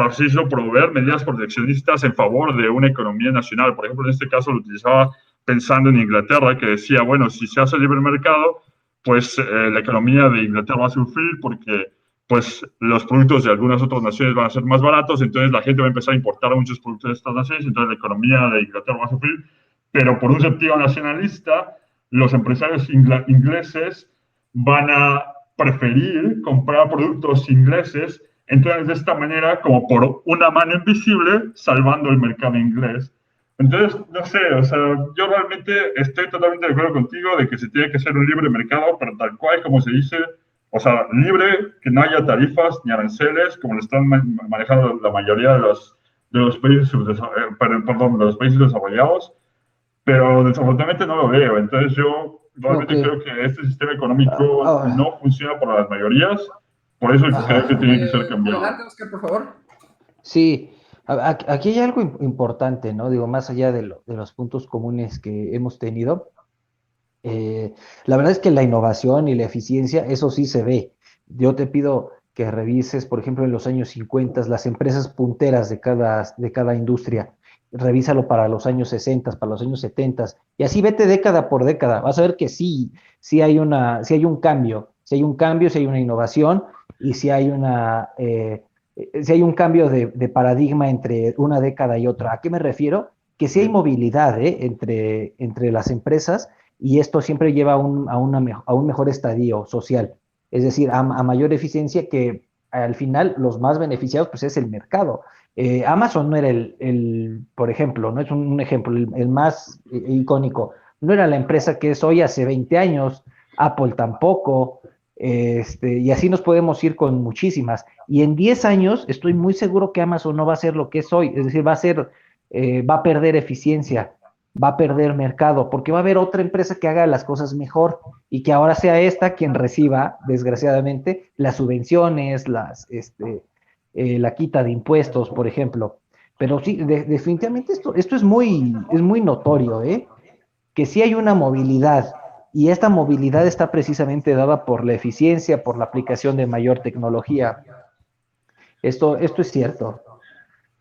Speaker 2: así decirlo, promover medidas proteccionistas en favor de una economía nacional. Por ejemplo, en este caso lo utilizaba pensando en Inglaterra, que decía, bueno, si se hace libre mercado, pues la economía de Inglaterra va a sufrir porque pues los productos de algunas otras naciones van a ser más baratos, entonces la gente va a empezar a importar muchos productos de estas naciones, entonces la economía de Inglaterra va a sufrir, pero por un sentido nacionalista, los empresarios ingleses van a preferir comprar productos ingleses, entonces de esta manera, como por una mano invisible, salvando el mercado inglés. Entonces, no sé, o sea, yo realmente estoy totalmente de acuerdo contigo de que se tiene que hacer un libre mercado, pero tal cual como se dice, o sea, libre, que no haya tarifas ni aranceles, como lo están manejando la mayoría de los países, perdón, de los países desarrollados, pero desafortunadamente no lo veo. Entonces yo realmente
Speaker 4: Ok.
Speaker 2: creo que este sistema económico
Speaker 4: Ahora,
Speaker 2: no funciona para las mayorías, por eso creo que
Speaker 4: ajá.
Speaker 2: tiene que ser cambiado.
Speaker 1: Adelante, Oscar, por favor.
Speaker 4: Sí, aquí hay algo importante, ¿no? Digo, más allá de los puntos comunes que hemos tenido, la verdad es que la innovación y la eficiencia, eso sí se ve. Yo te pido que revises, por ejemplo, en los años 50, las empresas punteras de cada industria. Revísalo para los años 60, para los años 70, y así vete década por década. Vas a ver que sí, sí hay un cambio, sí hay un cambio, sí hay una innovación, y sí hay un cambio de paradigma entre una década y otra. ¿A qué me refiero? Que sí hay movilidad, entre las empresas, y esto siempre lleva a un mejor estadio social, es decir, a mayor eficiencia, que al final los más beneficiados pues es el mercado. Amazon no era por ejemplo, no es un ejemplo, el más icónico, no era la empresa que es hoy hace 20 años, Apple tampoco, y así nos podemos ir con muchísimas. Y en 10 años estoy muy seguro que Amazon no va a ser lo que es hoy, es decir, va a perder eficiencia. va a perder mercado, porque va a haber otra empresa que haga las cosas mejor y que ahora sea esta quien reciba, desgraciadamente, las subvenciones, la quita de impuestos, por ejemplo. Pero sí, definitivamente esto es muy notorio, ¿eh? Que sí hay una movilidad y esta movilidad está precisamente dada por la eficiencia, por la aplicación de mayor tecnología. Esto es cierto.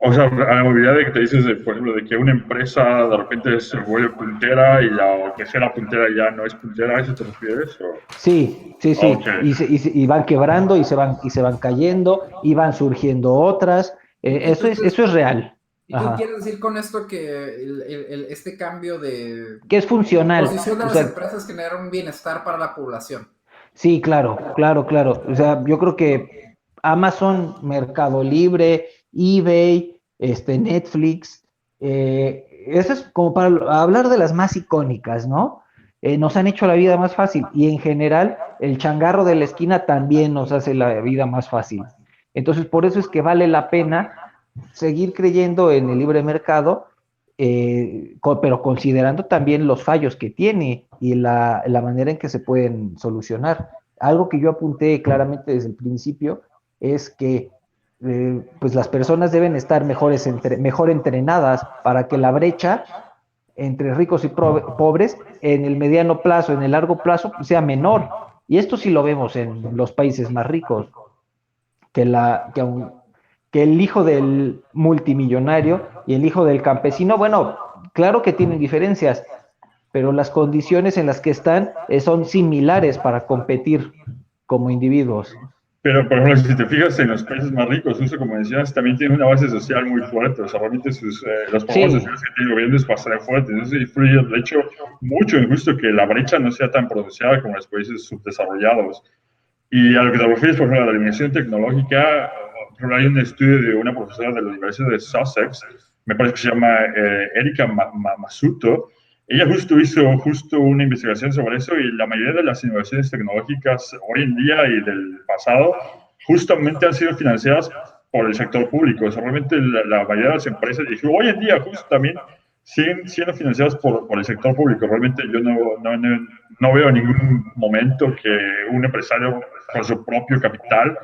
Speaker 2: O sea, a la movilidad de que te dices, por ejemplo, de que una empresa de repente se vuelve puntera y la que sea la puntera ya no es puntera, ¿a eso te refieres? O...
Speaker 4: Sí, sí,
Speaker 2: Ok.
Speaker 4: sí. Y van quebrando y se van cayendo y van surgiendo otras.
Speaker 1: Entonces,
Speaker 4: Eso es real.
Speaker 1: ¿y tú
Speaker 4: Ajá.
Speaker 1: quieres decir con esto que este cambio
Speaker 4: Que es
Speaker 1: de
Speaker 4: funcional.
Speaker 1: posición de
Speaker 4: O
Speaker 1: las
Speaker 4: sea,
Speaker 1: empresas genera un bienestar para la población?
Speaker 4: sí, claro, claro, claro. O sea, yo creo que Amazon, Mercado Libre, eBay, Netflix, eso es como para hablar de las más icónicas, ¿no? Nos han hecho la vida más fácil y en general el changarro de la esquina también nos hace la vida más fácil. Entonces, por eso es que vale la pena seguir creyendo en el libre mercado, pero considerando también los fallos que tiene y la manera en que se pueden solucionar. Algo que yo apunté claramente desde el principio es que pues las personas deben estar mejor entrenadas para que la brecha entre ricos y pobres en el mediano plazo, en el largo plazo, pues, sea menor. Y esto sí lo vemos en los países más ricos, que el hijo del multimillonario y el hijo del campesino, bueno, claro que tienen diferencias, pero las condiciones en las que están son similares para competir como individuos.
Speaker 2: Pero, por ejemplo, si te fijas en los países más ricos, justo como mencionas, también tienen una base social muy fuerte. O sea, realmente los programas
Speaker 4: Sí,
Speaker 2: sociales que tiene el gobierno es bastante fuerte. Eso influye, de hecho, mucho en justo que la brecha no sea tan pronunciada como en los países subdesarrollados. Y a lo que te refieres, por ejemplo, a la eliminación tecnológica, por ejemplo, hay un estudio de una profesora de la Universidad de Sussex, me parece que se llama Erika Masuto. Ella justo hizo una investigación sobre eso y la mayoría de las innovaciones tecnológicas hoy en día y del pasado justamente han sido financiadas por el sector público. O sea, realmente la mayoría de las empresas, y hoy en día justo también siguen siendo financiadas por el sector público. Realmente yo no veo ningún momento que un empresario con su propio capital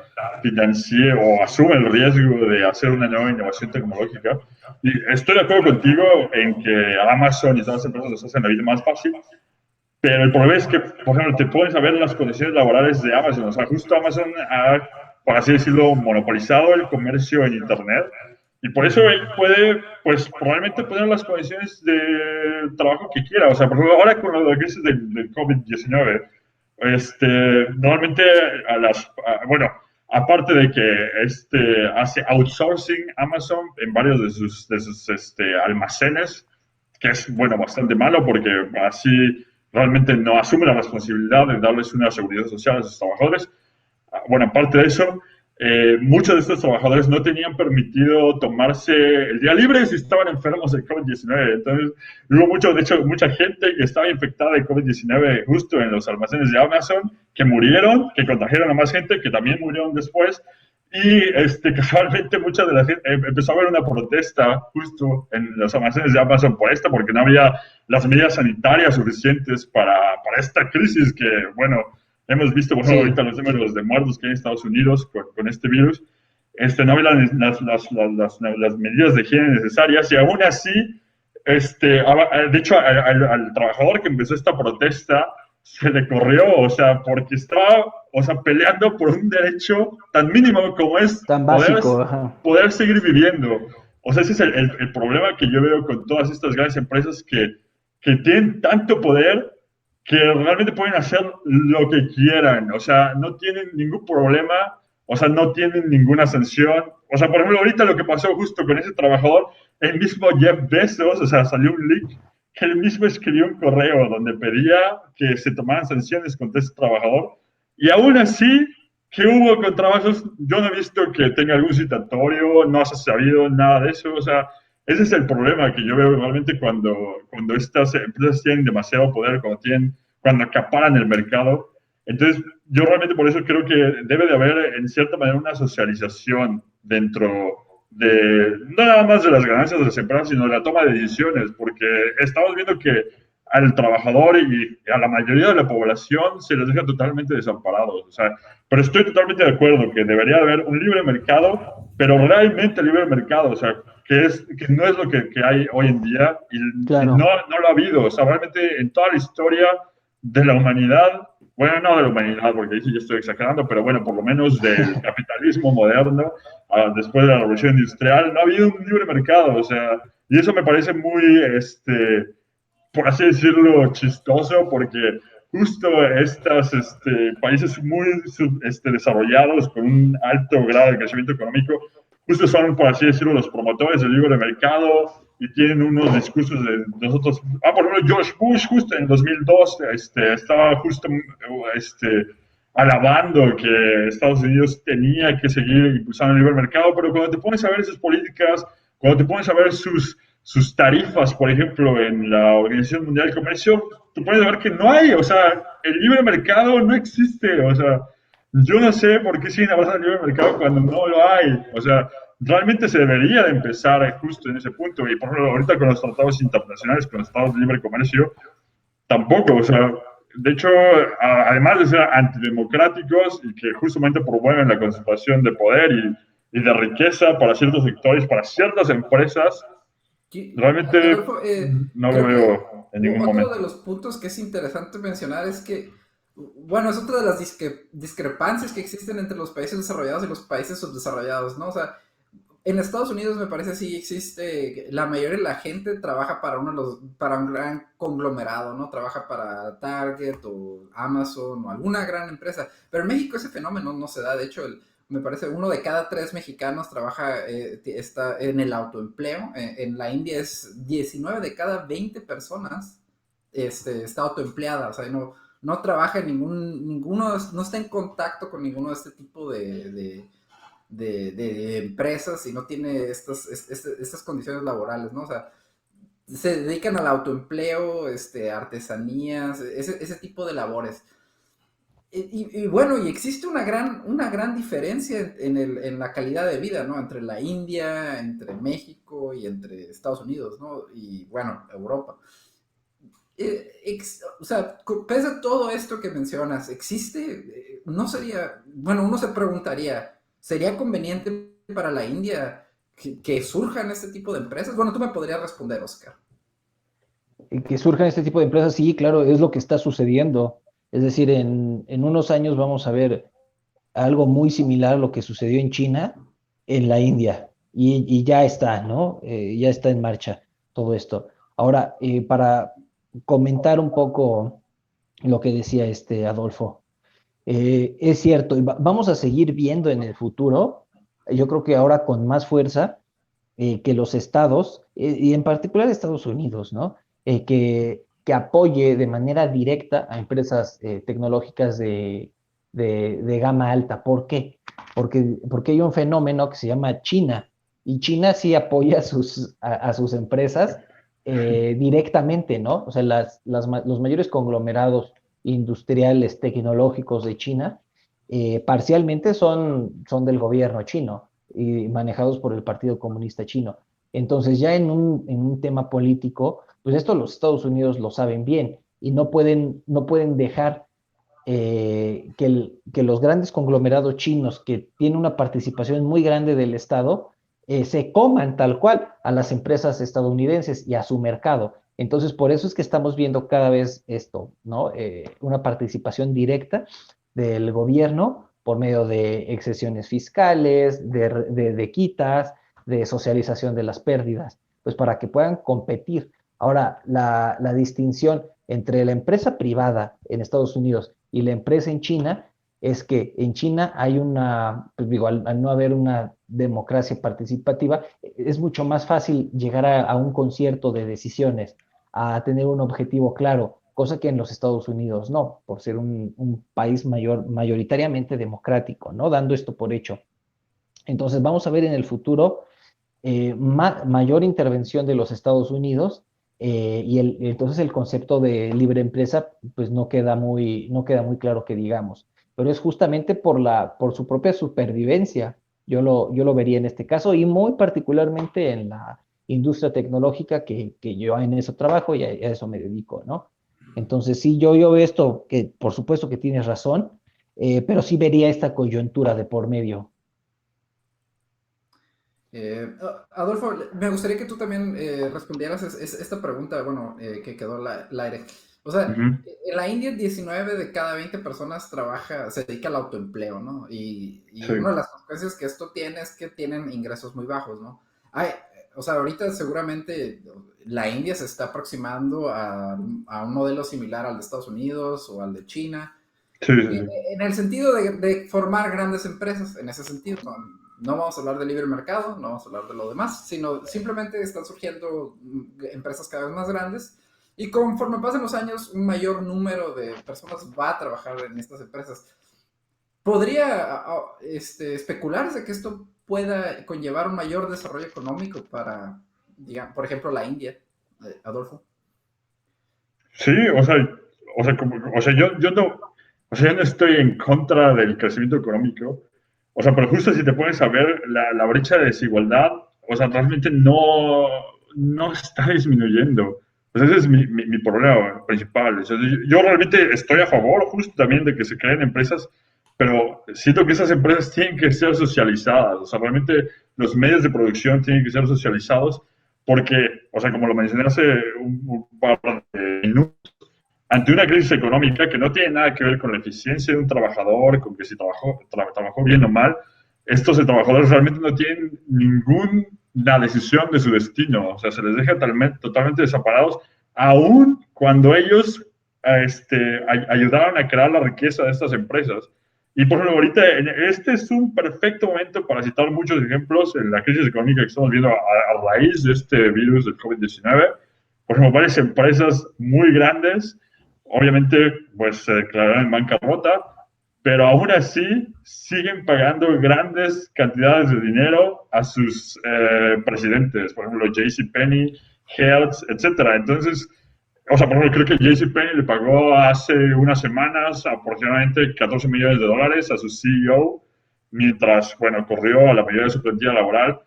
Speaker 2: financie o asume el riesgo de hacer una nueva innovación tecnológica. Y estoy de acuerdo contigo en que Amazon y todas las empresas nos hacen la vida más fácil, pero el problema es que, por ejemplo, te puedes saber las condiciones laborales de Amazon. O sea, justo Amazon ha, por así decirlo, monopolizado el comercio en Internet. Y por eso él puede, pues, probablemente poner las condiciones de trabajo que quiera. O sea, por ejemplo, ahora con la crisis del COVID-19, normalmente bueno, aparte de que hace outsourcing Amazon en varios de sus almacenes, que es, bueno, bastante malo porque así realmente no asume la responsabilidad de darles una seguridad social a sus trabajadores. Bueno, aparte de eso, muchos de estos trabajadores no tenían permitido tomarse el día libre si estaban enfermos de COVID-19. Entonces, hubo de hecho, mucha gente que estaba infectada de COVID-19 justo en los almacenes de Amazon, que murieron, que contagiaron a más gente, que también murieron después. Y casualmente mucha de la gente empezó a haber una protesta justo en los almacenes de Amazon por esto, porque no había las medidas sanitarias suficientes para esta crisis que, bueno, hemos visto, por ejemplo, ahorita
Speaker 4: sí,
Speaker 2: los números de muertos que hay en Estados Unidos con este virus. No había las medidas de higiene necesarias y aún así, de hecho, al trabajador que empezó esta protesta se le corrió, o sea, porque estaba, o sea, peleando por un derecho tan mínimo como es
Speaker 4: tan
Speaker 2: poder,
Speaker 4: básico. Ajá.
Speaker 2: poder seguir viviendo. O sea, ese es el problema que yo veo con todas estas grandes empresas que tienen tanto poder que realmente pueden hacer lo que quieran, o sea, no tienen ningún problema, o sea, no tienen ninguna sanción. O sea, por ejemplo, ahorita lo que pasó justo con ese trabajador, el mismo Jeff Bezos, o sea, salió un leak que él mismo escribió un correo donde pedía que se tomaran sanciones contra ese trabajador, y aún así, ¿qué hubo con trabajos? Yo no he visto que tenga algún citatorio, no se ha sabido nada de eso, o sea, ese es el problema que yo veo realmente cuando estas empresas tienen demasiado poder, cuando acaparan el mercado. Entonces, yo realmente por eso creo que debe de haber, en cierta manera, una socialización dentro no nada más de las ganancias de las empresas, sino de la toma de decisiones, porque estamos viendo que al trabajador y a la mayoría de la población se les deja totalmente desamparados. O sea, pero estoy totalmente de acuerdo que debería haber un libre mercado, pero realmente libre mercado, o sea, que no es lo que hay hoy en día y no,
Speaker 4: Claro,
Speaker 2: no lo ha habido. O sea, realmente en toda la historia de la humanidad, bueno, no de la humanidad, porque ahí sí ya estoy exagerando, pero bueno, por lo menos del capitalismo moderno, después de la revolución industrial, no ha habido un libre mercado, o sea, y eso me parece muy, por así decirlo, chistoso, porque justo estos países muy desarrollados, con un alto grado de crecimiento económico, justo son, por así decirlo, los promotores del libre mercado y tienen unos discursos de nosotros. Por ejemplo, George Bush, justo en 2002, estaba justo alabando que Estados Unidos tenía que seguir impulsando el libre mercado, pero cuando te pones a ver sus políticas, cuando te pones a ver sus tarifas, por ejemplo, en la Organización Mundial del Comercio, tú puedes ver que no hay, o sea, el libre mercado no existe, o sea, yo no sé por qué siguen abrazando el libre mercado cuando no lo hay, o sea, realmente se debería de empezar justo en ese punto, y por ejemplo, ahorita con los tratados internacionales, con los tratados de libre comercio, tampoco, o sea, de hecho, además de ser antidemocráticos y que justamente promueven la concentración de poder y de riqueza para ciertos sectores, para ciertas empresas, realmente
Speaker 1: Adolfo,
Speaker 2: no lo
Speaker 1: creo que
Speaker 2: veo en ningún
Speaker 1: otro de
Speaker 2: momento.
Speaker 1: los puntos que es interesante mencionar es que, bueno, es otra de las discrepancias que existen entre los países desarrollados y los países subdesarrollados, ¿no? O sea, en Estados Unidos me parece sí existe, la mayoría de la gente trabaja para para un gran conglomerado, ¿no? Trabaja para Target o Amazon o alguna gran empresa. Pero en México ese fenómeno no se da. De hecho, me parece uno de cada tres mexicanos trabaja, está en el autoempleo. En la India es 19 de cada 20 personas está autoempleada. O sea, no trabaja en ninguno, no está en contacto con ninguno de este tipo de empresas y no tiene estas condiciones laborales, ¿no? O sea, se dedican al autoempleo, artesanías, ese tipo de labores. Y bueno, y existe una gran diferencia en la calidad de vida, ¿no? Entre la India, entre México y entre Estados Unidos, ¿no? Y bueno, Europa. O sea, pese a todo esto que mencionas, ¿existe? No sería, bueno, uno se preguntaría, ¿sería conveniente para la India que surjan este tipo de empresas? Bueno, tú me podrías responder, Oscar.
Speaker 4: que surjan este tipo de empresas, sí, claro, es lo que está sucediendo. Es decir, en unos años vamos a ver algo muy similar a lo que sucedió en China, en la India, y ya está, ¿no? Ya está en marcha todo esto. Ahora, para comentar un poco lo que decía este Adolfo, es cierto, y vamos a seguir viendo en el futuro, yo creo que ahora con más fuerza, que los estados, y en particular Estados Unidos, ¿no? Que apoye de manera directa a empresas tecnológicas de gama alta. ¿Por qué? Porque hay un fenómeno que se llama China, y China sí apoya a sus empresas directamente, ¿no? O sea, los mayores conglomerados industriales tecnológicos de China parcialmente son del gobierno chino y manejados por el Partido Comunista Chino. Entonces, ya en un tema político, pues esto los Estados Unidos lo saben bien y no pueden dejar que los grandes conglomerados chinos que tienen una participación muy grande del Estado se coman tal cual a las empresas estadounidenses y a su mercado. Entonces, por eso es que estamos viendo cada vez esto, ¿no? Una participación directa del gobierno por medio de excesiones fiscales, de quitas, de socialización de las pérdidas, pues para que puedan competir. Ahora, la distinción entre la empresa privada en Estados Unidos y la empresa en China es que en China hay pues digo, al no haber una democracia participativa, es mucho más fácil llegar a un concierto de decisiones, a tener un objetivo claro, cosa que en los Estados Unidos no, por ser un país mayoritariamente democrático, ¿no? Dando esto por hecho. Entonces vamos a ver en el futuro mayor intervención de los Estados Unidos y entonces el concepto de libre empresa pues no queda muy claro que digamos, pero es justamente por su propia supervivencia, Yo lo vería en este caso y muy particularmente en la industria tecnológica que yo en eso trabajo y a eso me dedico, ¿no? Entonces, sí, yo veo esto, que por supuesto que tienes razón, pero sí vería esta coyuntura de por medio.
Speaker 1: Adolfo, me gustaría que tú también respondieras esta pregunta, bueno, que quedó al aire. O sea,
Speaker 2: Ujú.
Speaker 1: en la India 19 de cada 20 personas se dedica al autoempleo, ¿no? Y
Speaker 2: Sí,
Speaker 1: una de las consecuencias que esto tiene es que tienen ingresos muy bajos, ¿no? Hay, o sea, ahorita seguramente la India se está aproximando a un modelo similar al de Estados Unidos o al de China,
Speaker 2: sí, sí, sí.
Speaker 1: en el sentido de formar grandes empresas, en ese sentido. No vamos a hablar de libre mercado, no vamos a hablar de lo demás, sino simplemente están surgiendo empresas cada vez más grandes y conforme pasen los años, un mayor número de personas va a trabajar en estas empresas. ¿Podría especularse que esto pueda conllevar un mayor desarrollo económico para, digamos, por ejemplo, la India, Adolfo?
Speaker 2: Sí, yo no estoy en contra del crecimiento económico, o sea, pero justo si te pones a ver la brecha de desigualdad, o sea, realmente no está disminuyendo. Pues ese es mi problema principal. O sea, yo realmente estoy a favor justo también de que se creen empresas, pero siento que esas empresas tienen que ser socializadas, o sea, realmente los medios de producción tienen que ser socializados porque, o sea, como lo mencioné hace un par de minutos, ante una crisis económica que no tiene nada que ver con la eficiencia de un trabajador, con que si trabajó bien o mal, estos trabajadores realmente no tienen ninguna decisión de su destino, o sea, se les deja totalmente desamparados, aun cuando ellos ayudaron a crear la riqueza de estas empresas. Y por ejemplo, ahorita este es un perfecto momento para citar muchos ejemplos en la crisis económica que estamos viendo a raíz de este virus del COVID-19. Por ejemplo, varias empresas muy grandes, obviamente, pues se declararon en bancarrota, pero aún así siguen pagando grandes cantidades de dinero a sus presidentes, por ejemplo, JCPenney, Hertz, etcétera. Entonces, o sea, por ejemplo, creo que JCPenney le pagó hace unas semanas aproximadamente 14 millones de dólares a su CEO, mientras, bueno, corrió a la mayoría de su plantilla laboral.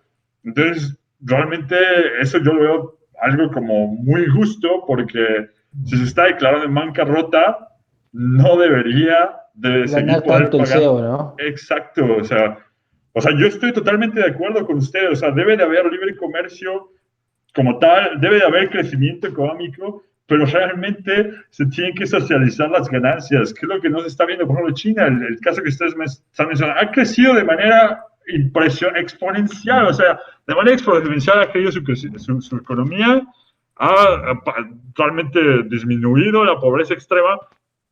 Speaker 2: Entonces, realmente eso yo lo veo algo como muy justo porque si se está declarando en bancarrota, no debería de seguir
Speaker 4: Ganar
Speaker 2: poder
Speaker 4: tanto el
Speaker 2: pagar.
Speaker 4: CEO, ¿no?
Speaker 2: Exacto, o sea, yo estoy totalmente de acuerdo con ustedes, o sea, debe de haber libre comercio como tal, debe de haber crecimiento económico, pero realmente se tienen que socializar las ganancias, que es lo que no se está viendo. Por ejemplo, China, el caso que ustedes me están mencionando, ha crecido de manera exponencial, o sea, de manera exponencial ha crecido su economía, ha totalmente disminuido la pobreza extrema,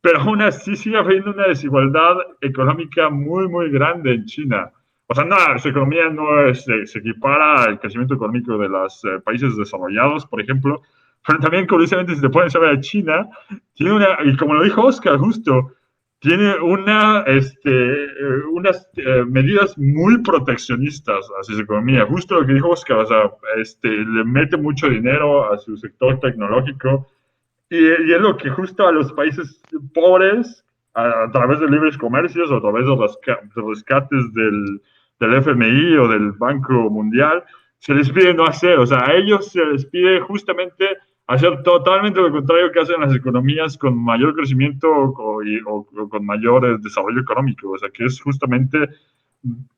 Speaker 2: pero aún así sigue habiendo una desigualdad económica muy, muy grande en China. O sea, no, su economía no se equipara al crecimiento económico de los países desarrollados, por ejemplo, pero también, curiosamente, si te pones a ver a China, tiene y como lo dijo Oscar justo, tiene unas medidas muy proteccionistas hacia su economía. Justo lo que dijo Oscar, o sea, le mete mucho dinero a su sector tecnológico y es lo que justo a los países pobres, a través de libres comercios o a través de rescates del FMI o del Banco Mundial, se les pide no hacer. O sea, a ellos se les pide justamente hacer totalmente lo contrario que hacen las economías con mayor crecimiento o con mayor desarrollo económico. O sea, que es justamente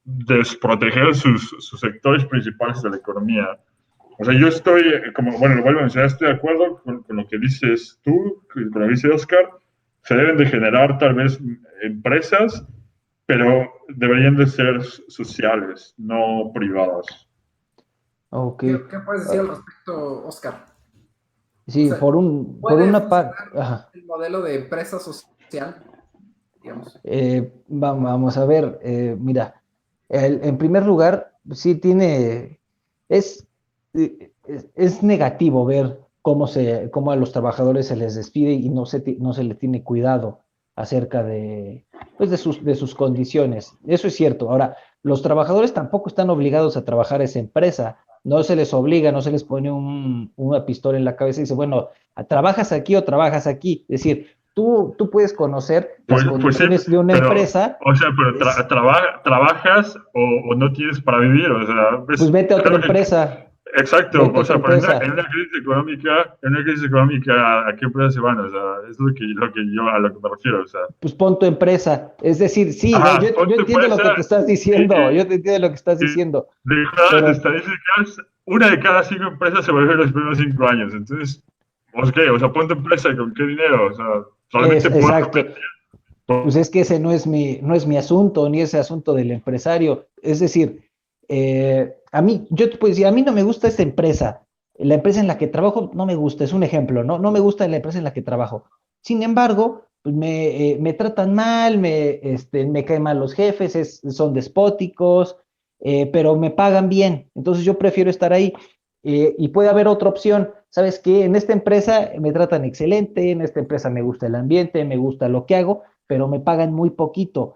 Speaker 2: desproteger sus sectores principales de la economía. O sea, yo estoy, como, bueno, lo vuelvo a mencionar, estoy de acuerdo con lo que dices tú, con lo que dice Oscar. Se deben de generar tal vez empresas, pero deberían de ser sociales, no privadas.
Speaker 4: Ok.
Speaker 1: ¿Qué puedes decir
Speaker 4: Ah,
Speaker 1: al respecto, Oscar? O
Speaker 4: sí,
Speaker 1: sea,
Speaker 4: por
Speaker 1: ¿puede
Speaker 4: una parte,
Speaker 1: funcionar el modelo de empresa social, digamos?
Speaker 4: vamos a ver, mira, en primer lugar, sí es, es negativo ver cómo a los trabajadores se les despide y no se les tiene cuidado acerca pues de sus condiciones. Eso es cierto. Ahora, los trabajadores tampoco están obligados a trabajar a esa empresa. No se les obliga, no se les pone una pistola en la cabeza y dice, bueno, ¿trabajas aquí o trabajas aquí? Es decir, tú puedes conocer las
Speaker 2: Pues sí,
Speaker 4: condiciones de una
Speaker 2: pero,
Speaker 4: empresa.
Speaker 2: o sea, pero trabajas o no tienes para vivir, o sea,
Speaker 4: Pues
Speaker 2: ves,
Speaker 4: vete a otra
Speaker 2: claro que,
Speaker 4: empresa,
Speaker 2: exacto,
Speaker 4: vete a
Speaker 2: o
Speaker 4: otra
Speaker 2: sea, pero
Speaker 4: empresa.
Speaker 2: en una crisis económica, ¿a qué empresa se van? O sea, es a lo que me refiero, o sea,
Speaker 4: Pues pon tu empresa. Es decir, sí, no,
Speaker 2: ajá, pon
Speaker 4: yo
Speaker 2: tu
Speaker 4: entiendo lo que
Speaker 2: empresa
Speaker 4: te estás
Speaker 2: y,
Speaker 4: diciendo, yo te entiendo lo que estás
Speaker 2: y
Speaker 4: diciendo,
Speaker 2: de las
Speaker 4: pero
Speaker 2: estadísticas, una de cada 5 empresas se vuelve en los primeros 5 años, entonces, ¿pues qué? O sea, pon tu empresa y con qué dinero, o sea,
Speaker 4: es
Speaker 2: solamente puedo
Speaker 4: exacto.
Speaker 2: competir.
Speaker 4: Pues es que ese no es mi asunto, ni ese asunto del empresario. Es decir, a mí, yo te puedo decir, a mí no me gusta esta empresa. La empresa en la que trabajo no me gusta, es un ejemplo, ¿no? No me gusta la empresa en la que trabajo. Sin embargo, pues me tratan mal, me caen mal los jefes, son despóticos, pero me pagan bien. Entonces yo prefiero estar ahí. Y puede haber otra opción. ¿Sabes qué? En esta empresa me tratan excelente, en esta empresa me gusta el ambiente, me gusta lo que hago, pero me pagan muy poquito.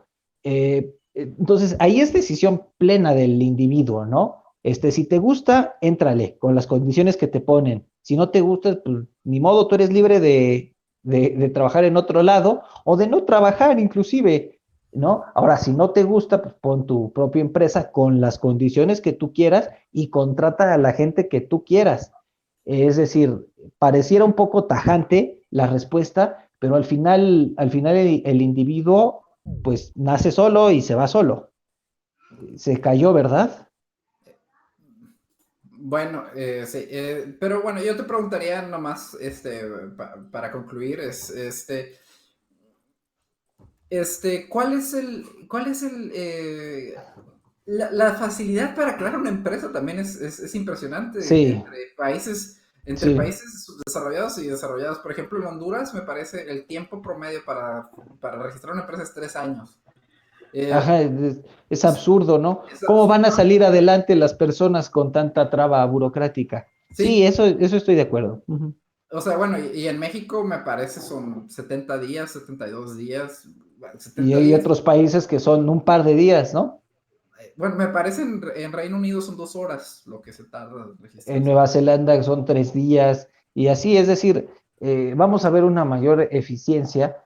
Speaker 4: Entonces, ahí es decisión plena del individuo, ¿no? Si te gusta, éntrale con las condiciones que te ponen. Si no te gusta, pues ni modo, tú eres libre de trabajar en otro lado o de no trabajar inclusive, ¿no? Ahora, si no te gusta, pues pon tu propia empresa con las condiciones que tú quieras y contrata a la gente que tú quieras. Es decir, pareciera un poco tajante la respuesta, pero al final el individuo pues nace solo y se va solo. Se cayó, ¿verdad?
Speaker 1: Bueno, sí, pero bueno, yo te preguntaría nomás, para concluir, cuál es la facilidad para crear una empresa también es impresionante
Speaker 4: Sí,
Speaker 1: entre
Speaker 4: sí.
Speaker 1: países desarrollados y desarrollados. Por ejemplo, en Honduras me parece el tiempo promedio para registrar una empresa es 3 años.
Speaker 4: Ajá, es absurdo, ¿no?
Speaker 1: Es
Speaker 4: ¿Cómo van a
Speaker 1: absurdo.
Speaker 4: salir adelante las personas con tanta traba burocrática? Sí,
Speaker 1: Sí,
Speaker 4: eso estoy de acuerdo. Ujú.
Speaker 1: o sea, bueno, y en México me parece son 70 días, 72 días, bueno,
Speaker 4: Y
Speaker 1: 70
Speaker 4: hay
Speaker 1: días.
Speaker 4: otros países que son un par de días, ¿no?
Speaker 1: Bueno, me parece en Reino Unido son 2 horas lo que se tarda en
Speaker 4: En
Speaker 1: registrarse.
Speaker 4: Nueva Zelanda son 3 días y así, es decir, vamos a ver una mayor eficiencia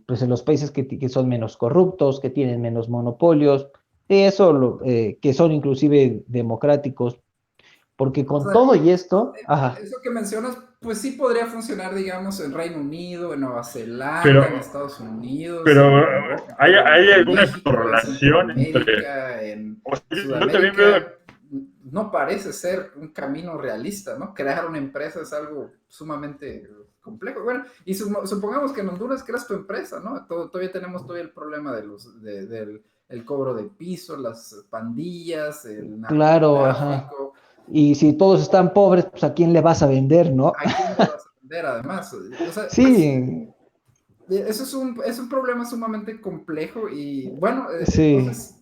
Speaker 4: pues en los países que son menos corruptos, que tienen menos monopolios, que son inclusive democráticos, porque
Speaker 1: O
Speaker 4: con
Speaker 1: sea,
Speaker 4: todo y esto, ajá,
Speaker 1: eso que mencionas, pues sí podría funcionar, digamos, en Reino Unido, en Nueva
Speaker 2: Pero,
Speaker 1: Zelanda, en Estados Unidos,
Speaker 2: pero
Speaker 1: en Europa, pero
Speaker 2: hay
Speaker 1: en
Speaker 2: alguna
Speaker 1: México, en
Speaker 2: correlación entre,
Speaker 1: Centroamérica, en
Speaker 2: o sea, yo también veo,
Speaker 1: Sudamérica, no parece ser un camino realista, ¿no? Crear una empresa es algo sumamente complejo. Bueno, y supongamos que en Honduras creas tu empresa, ¿no? Todavía tenemos el problema del el cobro de piso, las pandillas, el
Speaker 4: claro, ajá.
Speaker 1: narcotráfico.
Speaker 4: Y si todos están pobres, pues a quién le vas a vender, ¿no?
Speaker 1: ¿A quién le vas a vender además? O sea,
Speaker 4: Sí,
Speaker 1: eso es un problema sumamente complejo y bueno,
Speaker 4: sí.
Speaker 1: entonces,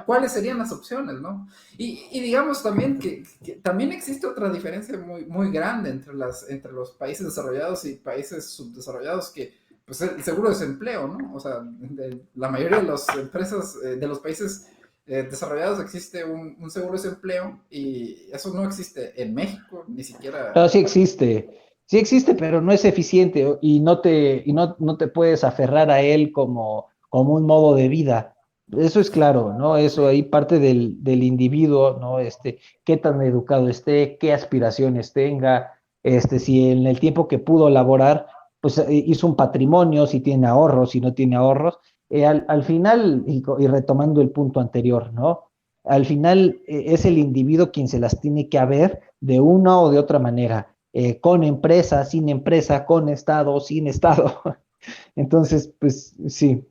Speaker 1: ¿cuáles serían las opciones, no? Y digamos también que también existe otra diferencia muy, muy grande entre los países desarrollados y países subdesarrollados que, pues, el seguro de desempleo, ¿no? O sea, la mayoría de las empresas de los países desarrollados existe un seguro de desempleo y eso no existe en México, ni
Speaker 4: No,
Speaker 1: siquiera.
Speaker 4: sí existe, pero no es eficiente y no te puedes aferrar a él como un modo de vida. Eso es claro, ¿no? Eso ahí parte del individuo, ¿no? Qué tan educado esté, qué aspiraciones tenga, si en el tiempo que pudo laborar, pues hizo un patrimonio, si tiene ahorros, si no tiene ahorros. Al final, y retomando el punto anterior, ¿no? Al final es el individuo quien se las tiene que haber de una o de otra manera, con empresa, sin empresa, con Estado, sin Estado. Entonces, pues sí,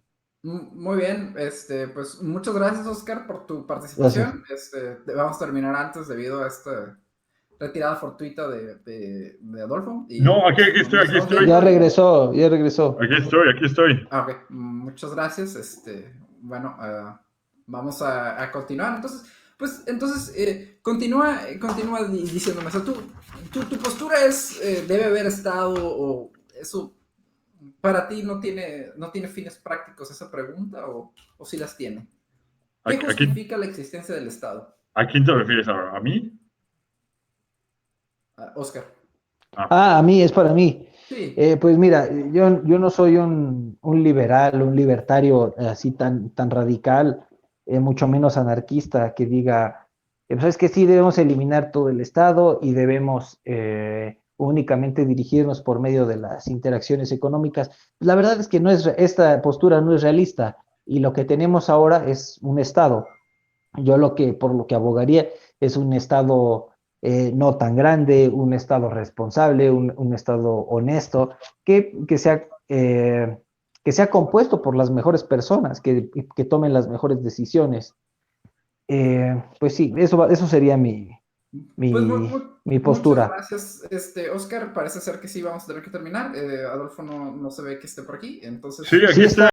Speaker 1: Muy bien, pues muchas gracias, Oscar, por tu
Speaker 4: gracias.
Speaker 1: participación. Vamos a terminar antes debido a esta retirada fortuita de Adolfo y
Speaker 2: no,
Speaker 1: pues nos
Speaker 2: aquí
Speaker 1: estamos
Speaker 2: estoy,
Speaker 1: viendo y
Speaker 4: Ya regresó.
Speaker 2: aquí estoy.
Speaker 1: ok, muchas gracias. Bueno, vamos a continuar. Entonces, pues entonces continúa diciéndome, o sea, tu postura es debe haber estado o eso para ti no tiene fines prácticos esa pregunta o sí las tiene. ¿Qué
Speaker 2: Aquí,
Speaker 1: justifica la existencia del Estado?
Speaker 2: ¿a quién te refieres ahora? ¿A mí?
Speaker 1: Oscar.
Speaker 2: Ah,
Speaker 4: Ah, a mí, es para mí.
Speaker 1: Sí,
Speaker 4: Pues mira, yo no soy un liberal, un libertario así tan radical, mucho menos anarquista, que diga, pues es que sí debemos eliminar todo el Estado y debemos únicamente dirigirnos por medio de las interacciones económicas. La verdad es que esta postura no es realista y lo que tenemos ahora es un Estado. Por lo que abogaría es un Estado no tan grande, un Estado responsable, un Estado honesto, que sea compuesto por las mejores personas, que tomen las mejores decisiones. Pues sí, eso sería
Speaker 1: pues
Speaker 4: mi
Speaker 1: muchas
Speaker 4: postura.
Speaker 1: gracias, Oscar. Parece ser que sí vamos a tener que terminar. Adolfo no se ve que esté por aquí,
Speaker 2: Sí,
Speaker 1: entonces
Speaker 2: aquí
Speaker 4: Sí
Speaker 2: está.
Speaker 4: está